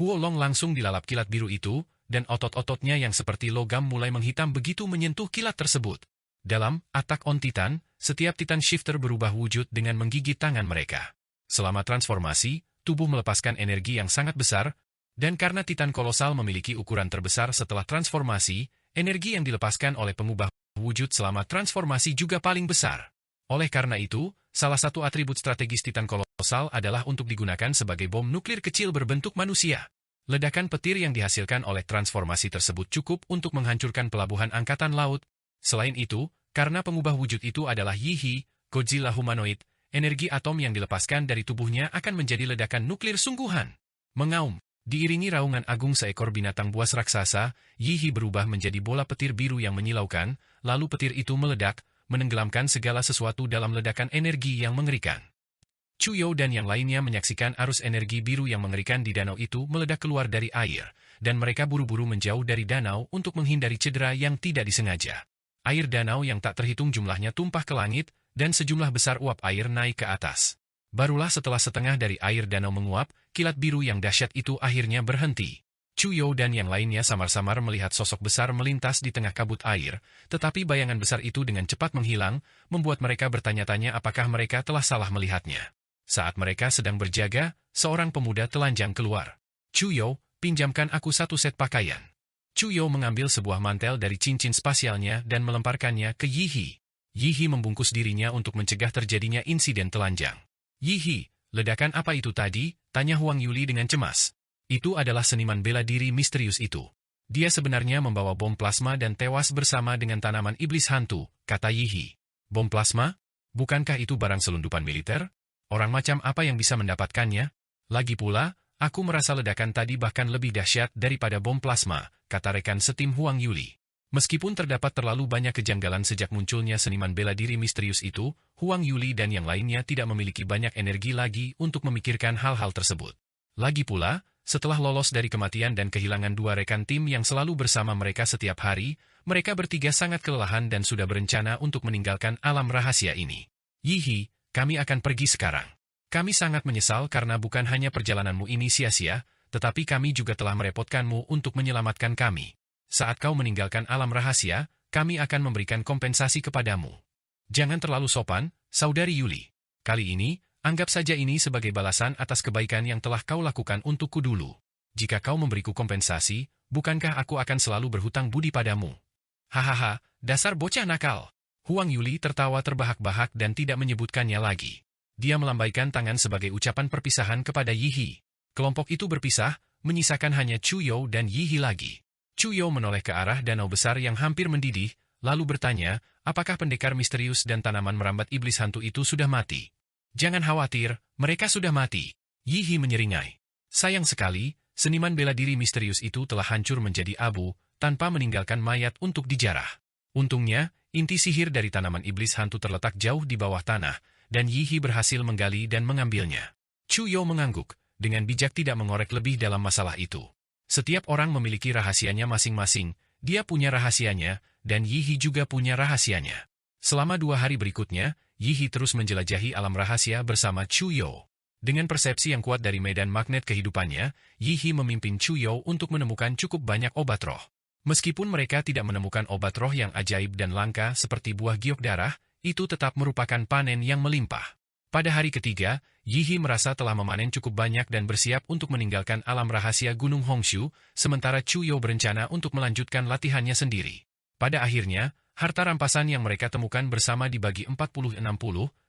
Huo Long langsung dilalap kilat biru itu, dan otot-ototnya yang seperti logam mulai menghitam begitu menyentuh kilat tersebut. Dalam Attack on Titan, setiap Titan Shifter berubah wujud dengan menggigit tangan mereka. Selama transformasi, tubuh melepaskan energi yang sangat besar, dan karena Titan kolosal memiliki ukuran terbesar setelah transformasi, energi yang dilepaskan oleh pengubah wujud selama transformasi juga paling besar. Oleh karena itu, salah satu atribut strategis Titan kolosal adalah untuk digunakan sebagai bom nuklir kecil berbentuk manusia. Ledakan petir yang dihasilkan oleh transformasi tersebut cukup untuk menghancurkan pelabuhan angkatan laut. Selain itu, karena pengubah wujud itu adalah Yi He, Godzilla humanoid, energi atom yang dilepaskan dari tubuhnya akan menjadi ledakan nuklir sungguhan. Mengaum, diiringi raungan agung seekor binatang buas raksasa, Yi He berubah menjadi bola petir biru yang menyilaukan, lalu petir itu meledak, menenggelamkan segala sesuatu dalam ledakan energi yang mengerikan. Chuyo dan yang lainnya menyaksikan arus energi biru yang mengerikan di danau itu meledak keluar dari air, dan mereka buru-buru menjauh dari danau untuk menghindari cedera yang tidak disengaja. Air danau yang tak terhitung jumlahnya tumpah ke langit, dan sejumlah besar uap air naik ke atas. Barulah setelah setengah dari air danau menguap, kilat biru yang dahsyat itu akhirnya berhenti. Chuyo dan yang lainnya samar-samar melihat sosok besar melintas di tengah kabut air, tetapi bayangan besar itu dengan cepat menghilang, membuat mereka bertanya-tanya apakah mereka telah salah melihatnya. Saat mereka sedang berjaga, seorang pemuda telanjang keluar. Chuyo, pinjamkan aku satu set pakaian. Chuyo mengambil sebuah mantel dari cincin spasialnya dan melemparkannya ke Yi He. Yi He membungkus dirinya untuk mencegah terjadinya insiden telanjang. Yi He, ledakan apa itu tadi? Tanya Huang Yuli dengan cemas. Itu adalah seniman bela diri misterius itu. Dia sebenarnya membawa bom plasma dan tewas bersama dengan tanaman iblis hantu, kata Yi He. Bom plasma? Bukankah itu barang selundupan militer? Orang macam apa yang bisa mendapatkannya? Lagi pula, aku merasa ledakan tadi bahkan lebih dahsyat daripada bom plasma, kata rekan setim Huang Yuli. Meskipun terdapat terlalu banyak kejanggalan sejak munculnya seniman bela diri misterius itu, Huang Yuli dan yang lainnya tidak memiliki banyak energi lagi untuk memikirkan hal-hal tersebut. Lagi pula, setelah lolos dari kematian dan kehilangan dua rekan tim yang selalu bersama mereka setiap hari, mereka bertiga sangat kelelahan dan sudah berencana untuk meninggalkan alam rahasia ini. Yi He, kami akan pergi sekarang. Kami sangat menyesal karena bukan hanya perjalananmu ini sia-sia, tetapi kami juga telah merepotkanmu untuk menyelamatkan kami. Saat kau meninggalkan alam rahasia, kami akan memberikan kompensasi kepadamu. Jangan terlalu sopan, Saudari Yuli. Kali ini, anggap saja ini sebagai balasan atas kebaikan yang telah kau lakukan untukku dulu. Jika kau memberiku kompensasi, bukankah aku akan selalu berhutang budi padamu? Hahaha, dasar bocah nakal. Huang Yuli tertawa terbahak-bahak dan tidak menyebutkannya lagi. Dia melambaikan tangan sebagai ucapan perpisahan kepada Yi He. Kelompok itu berpisah, menyisakan hanya Chuyo dan Yi He lagi. Chuyo menoleh ke arah danau besar yang hampir mendidih, lalu bertanya, apakah pendekar misterius dan tanaman merambat iblis hantu itu sudah mati? Jangan khawatir, mereka sudah mati. Yi He menyeringai. Sayang sekali, seniman bela diri misterius itu telah hancur menjadi abu, tanpa meninggalkan mayat untuk dijarah. Untungnya, inti sihir dari tanaman iblis hantu terletak jauh di bawah tanah, dan Yi He berhasil menggali dan mengambilnya. Chuyo mengangguk, dengan bijak tidak mengorek lebih dalam masalah itu. Setiap orang memiliki rahasianya masing-masing, dia punya rahasianya, dan Yi He juga punya rahasianya. Selama 2 hari berikutnya, Yi He terus menjelajahi alam rahasia bersama Chuyo. Dengan persepsi yang kuat dari medan magnet kehidupannya, Yi He memimpin Chuyo untuk menemukan cukup banyak obat roh. Meskipun mereka tidak menemukan obat roh yang ajaib dan langka seperti buah giok darah, itu tetap merupakan panen yang melimpah. Pada hari ketiga, Yihi merasa telah memanen cukup banyak dan bersiap untuk meninggalkan alam rahasia Gunung Hongshu, sementara Chuyo berencana untuk melanjutkan latihannya sendiri. Pada akhirnya, harta rampasan yang mereka temukan bersama dibagi 40-60,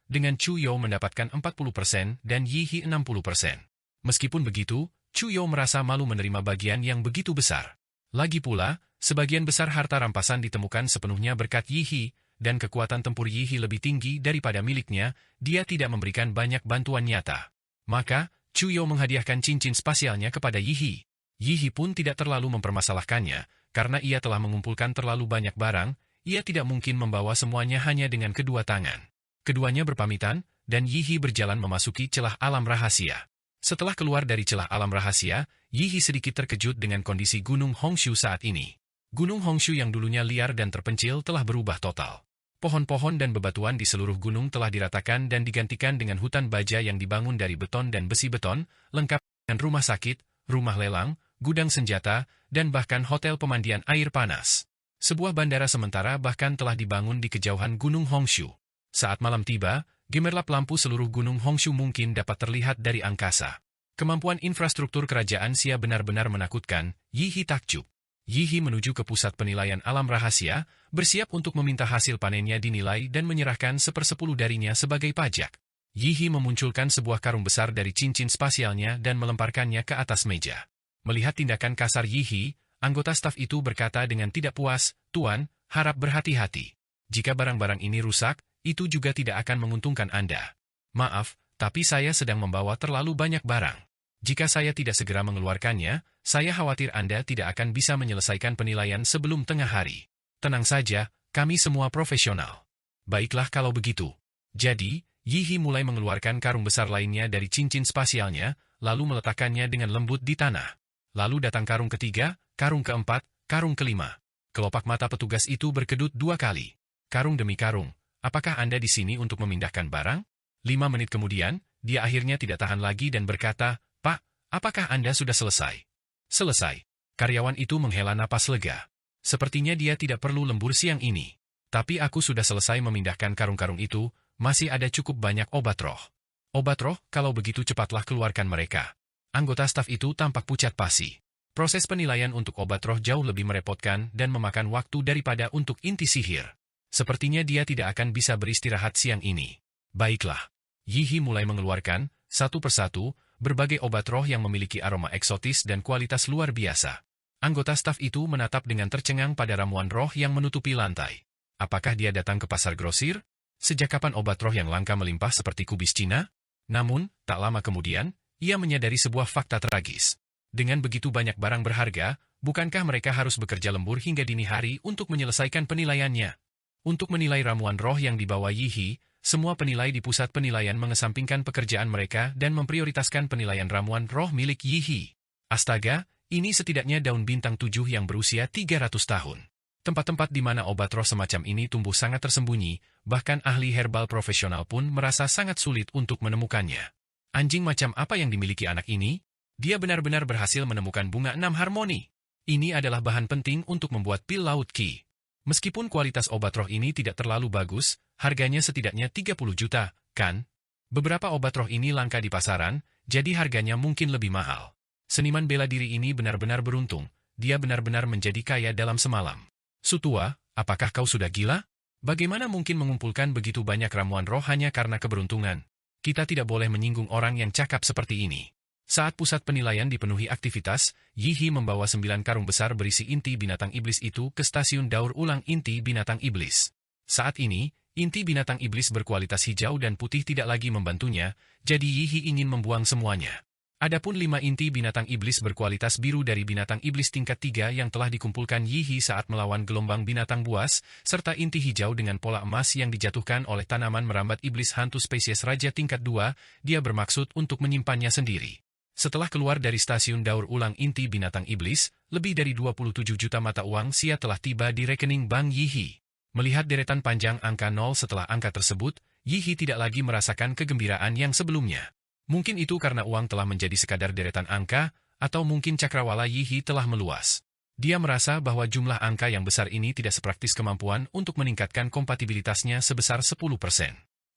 dengan Chuyo mendapatkan 40% dan Yihi 60%. Meskipun begitu, Chuyo merasa malu menerima bagian yang begitu besar. Lagi pula, sebagian besar harta rampasan ditemukan sepenuhnya berkat Yihi, dan kekuatan tempur Yihi lebih tinggi daripada miliknya, dia tidak memberikan banyak bantuan nyata. Maka, Chuyo menghadiahkan cincin spasialnya kepada Yihi. Yihi pun tidak terlalu mempermasalahkannya, karena ia telah mengumpulkan terlalu banyak barang, ia tidak mungkin membawa semuanya hanya dengan kedua tangan. Keduanya berpamitan, dan Yihi berjalan memasuki celah alam rahasia. Setelah keluar dari celah alam rahasia, Yihi sedikit terkejut dengan kondisi Gunung Hongshu saat ini. Gunung Hongshu yang dulunya liar dan terpencil telah berubah total. Pohon-pohon dan bebatuan di seluruh gunung telah diratakan dan digantikan dengan hutan baja yang dibangun dari beton dan besi beton, lengkap dengan rumah sakit, rumah lelang, gudang senjata, dan bahkan hotel pemandian air panas. Sebuah bandara sementara bahkan telah dibangun di kejauhan Gunung Hongshu. Saat malam tiba, gemerlap lampu seluruh Gunung Hongshu mungkin dapat terlihat dari angkasa. Kemampuan infrastruktur kerajaan Xia benar-benar menakutkan, Yihi takjub. Yihi menuju ke pusat penilaian alam rahasia, bersiap untuk meminta hasil panennya dinilai dan menyerahkan 1/10 darinya sebagai pajak. Yihi memunculkan sebuah karung besar dari cincin spasialnya dan melemparkannya ke atas meja. Melihat tindakan kasar Yihi, anggota staf itu berkata dengan tidak puas, "Tuan, harap berhati-hati. Jika barang-barang ini rusak, itu juga tidak akan menguntungkan Anda. Maaf, tapi saya sedang membawa terlalu banyak barang. Jika saya tidak segera mengeluarkannya, saya khawatir Anda tidak akan bisa menyelesaikan penilaian sebelum tengah hari. Tenang saja, kami semua profesional." Baiklah kalau begitu. Jadi, Yihi mulai mengeluarkan karung besar lainnya dari cincin spasialnya, lalu meletakkannya dengan lembut di tanah. Lalu datang karung ketiga, karung keempat, karung kelima. Kelopak mata petugas itu berkedut 2 kali. Karung demi karung, apakah Anda di sini untuk memindahkan barang? 5 menit kemudian, dia akhirnya tidak tahan lagi dan berkata, "Pak, apakah Anda sudah selesai?" "Selesai." Karyawan itu menghela napas lega. Sepertinya dia tidak perlu lembur siang ini. "Tapi aku sudah selesai memindahkan karung-karung itu, masih ada cukup banyak obat roh." "Obat roh, kalau begitu cepatlah keluarkan mereka." Anggota staf itu tampak pucat pasi. Proses penilaian untuk obat roh jauh lebih merepotkan dan memakan waktu daripada untuk inti sihir. Sepertinya dia tidak akan bisa beristirahat siang ini. Baiklah. Yihi mulai mengeluarkan, satu persatu, berbagai obat roh yang memiliki aroma eksotis dan kualitas luar biasa. Anggota staf itu menatap dengan tercengang pada ramuan roh yang menutupi lantai. Apakah dia datang ke pasar grosir? Sejak kapan obat roh yang langka melimpah seperti kubis Cina? Namun, tak lama kemudian, ia menyadari sebuah fakta tragis. Dengan begitu banyak barang berharga, bukankah mereka harus bekerja lembur hingga dini hari untuk menyelesaikan penilaiannya? Untuk menilai ramuan roh yang dibawa Yihi, semua penilai di pusat penilaian mengesampingkan pekerjaan mereka dan memprioritaskan penilaian ramuan roh milik Yihi. Astaga, ini setidaknya daun bintang 7 yang berusia 300 tahun. Tempat-tempat di mana obat roh semacam ini tumbuh sangat tersembunyi, bahkan ahli herbal profesional pun merasa sangat sulit untuk menemukannya. Anjing macam apa yang dimiliki anak ini? Dia benar-benar berhasil menemukan bunga 6 harmoni. Ini adalah bahan penting untuk membuat pil laut Qi. Meskipun kualitas obat roh ini tidak terlalu bagus, harganya setidaknya 30 juta, kan? Beberapa obat roh ini langka di pasaran, jadi harganya mungkin lebih mahal. Seniman bela diri ini benar-benar beruntung, dia benar-benar menjadi kaya dalam semalam. Sutua, apakah kau sudah gila? Bagaimana mungkin mengumpulkan begitu banyak ramuan roh hanya karena keberuntungan? Kita tidak boleh menyinggung orang yang cakap seperti ini. Saat pusat penilaian dipenuhi aktivitas, Yihi membawa 9 karung besar berisi inti binatang iblis itu ke stasiun daur ulang inti binatang iblis. Saat ini, inti binatang iblis berkualitas hijau dan putih tidak lagi membantunya, jadi Yihi ingin membuang semuanya. Adapun 5 inti binatang iblis berkualitas biru dari binatang iblis tingkat 3 yang telah dikumpulkan Yihi saat melawan gelombang binatang buas, serta inti hijau dengan pola emas yang dijatuhkan oleh tanaman merambat iblis hantu spesies Raja tingkat 2, dia bermaksud untuk menyimpannya sendiri. Setelah keluar dari stasiun daur ulang inti binatang iblis, lebih dari 27 juta mata uang Xia telah tiba di rekening Bank Yihi. Melihat deretan panjang angka 0 setelah angka tersebut, Yihi tidak lagi merasakan kegembiraan yang sebelumnya. Mungkin itu karena uang telah menjadi sekadar deretan angka, atau mungkin cakrawala Yihi telah meluas. Dia merasa bahwa jumlah angka yang besar ini tidak sepraktis kemampuan untuk meningkatkan kompatibilitasnya sebesar 10%.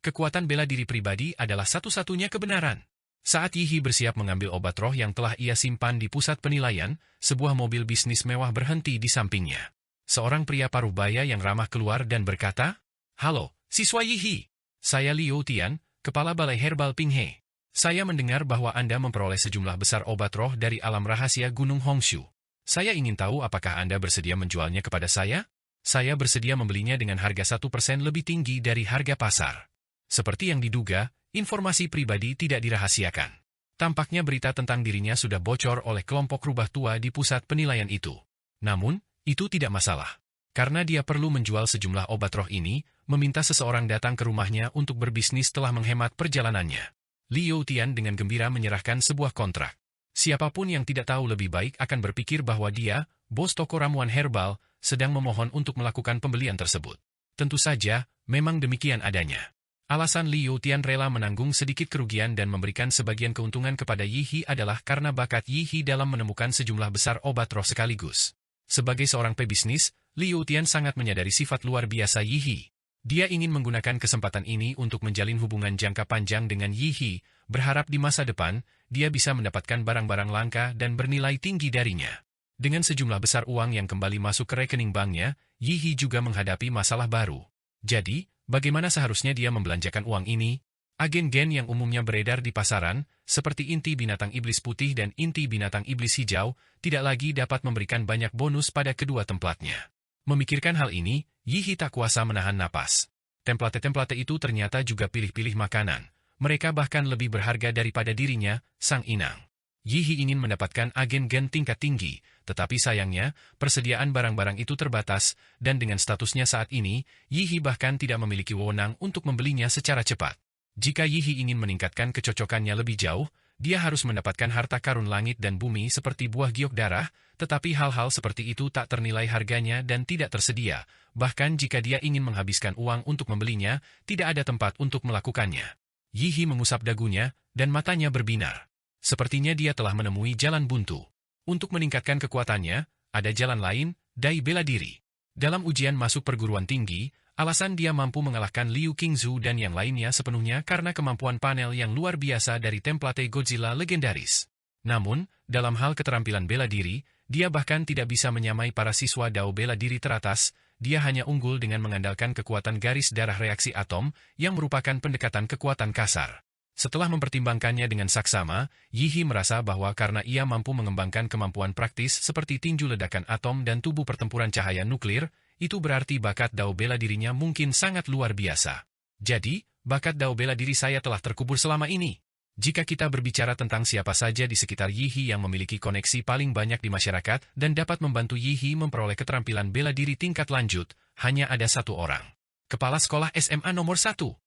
Kekuatan bela diri pribadi adalah satu-satunya kebenaran. Saat Yi Hee bersiap mengambil obat roh yang telah ia simpan di pusat penilaian, sebuah mobil bisnis mewah berhenti di sampingnya. Seorang pria parubaya yang ramah keluar dan berkata, "Halo, siswa Yi Hee. Saya Liu Tian, Kepala Balai Herbal Ping He. Saya mendengar bahwa Anda memperoleh sejumlah besar obat roh dari alam rahasia Gunung Hongshu. Saya ingin tahu apakah Anda bersedia menjualnya kepada saya? Saya bersedia membelinya dengan harga 1% lebih tinggi dari harga pasar." Seperti yang diduga, informasi pribadi tidak dirahasiakan. Tampaknya berita tentang dirinya sudah bocor oleh kelompok rubah tua di pusat penilaian itu. Namun, itu tidak masalah. Karena dia perlu menjual sejumlah obat roh ini, meminta seseorang datang ke rumahnya untuk berbisnis telah menghemat perjalanannya. Liu Tian dengan gembira menyerahkan sebuah kontrak. Siapapun yang tidak tahu lebih baik akan berpikir bahwa dia, bos toko ramuan herbal, sedang memohon untuk melakukan pembelian tersebut. Tentu saja, memang demikian adanya. Alasan Liu Tian rela menanggung sedikit kerugian dan memberikan sebagian keuntungan kepada Yi Hee adalah karena bakat Yi Hee dalam menemukan sejumlah besar obat roh sekaligus. Sebagai seorang pebisnis, Liu Tian sangat menyadari sifat luar biasa Yi Hee. Dia ingin menggunakan kesempatan ini untuk menjalin hubungan jangka panjang dengan Yi Hee, berharap di masa depan, dia bisa mendapatkan barang-barang langka dan bernilai tinggi darinya. Dengan sejumlah besar uang yang kembali masuk ke rekening banknya, Yi Hee juga menghadapi masalah baru. Jadi, bagaimana seharusnya dia membelanjakan uang ini? Agen gen yang umumnya beredar di pasaran, seperti inti binatang iblis putih dan inti binatang iblis hijau, tidak lagi dapat memberikan banyak bonus pada kedua templatnya. Memikirkan hal ini, Yi Hee tak kuasa menahan napas. Template-template itu ternyata juga pilih-pilih makanan. Mereka bahkan lebih berharga daripada dirinya, sang inang. Yi Hee ingin mendapatkan agen gen tingkat tinggi, tetapi sayangnya, persediaan barang-barang itu terbatas, dan dengan statusnya saat ini, Yi Hee bahkan tidak memiliki wewenang untuk membelinya secara cepat. Jika Yi Hee ingin meningkatkan kecocokannya lebih jauh, dia harus mendapatkan harta karun langit dan bumi seperti buah giok darah, tetapi hal-hal seperti itu tak ternilai harganya dan tidak tersedia, bahkan jika dia ingin menghabiskan uang untuk membelinya, tidak ada tempat untuk melakukannya. Yi Hee mengusap dagunya, dan matanya berbinar. Sepertinya dia telah menemui jalan buntu. Untuk meningkatkan kekuatannya, ada jalan lain, dai bela diri. Dalam ujian masuk perguruan tinggi, alasan dia mampu mengalahkan Liu Qingzu dan yang lainnya sepenuhnya karena kemampuan panel yang luar biasa dari template Godzilla legendaris. Namun, dalam hal keterampilan bela diri, dia bahkan tidak bisa menyamai para siswa dao bela diri teratas, dia hanya unggul dengan mengandalkan kekuatan garis darah reaksi atom, yang merupakan pendekatan kekuatan kasar. Setelah mempertimbangkannya dengan saksama, Yi Hee merasa bahwa karena ia mampu mengembangkan kemampuan praktis seperti tinju ledakan atom dan tubuh pertempuran cahaya nuklir, itu berarti bakat dao bela dirinya mungkin sangat luar biasa. Jadi, bakat dao bela diri saya telah terkubur selama ini. Jika kita berbicara tentang siapa saja di sekitar Yi Hee yang memiliki koneksi paling banyak di masyarakat dan dapat membantu Yi Hee memperoleh keterampilan bela diri tingkat lanjut, hanya ada satu orang. Kepala sekolah SMA nomor 1.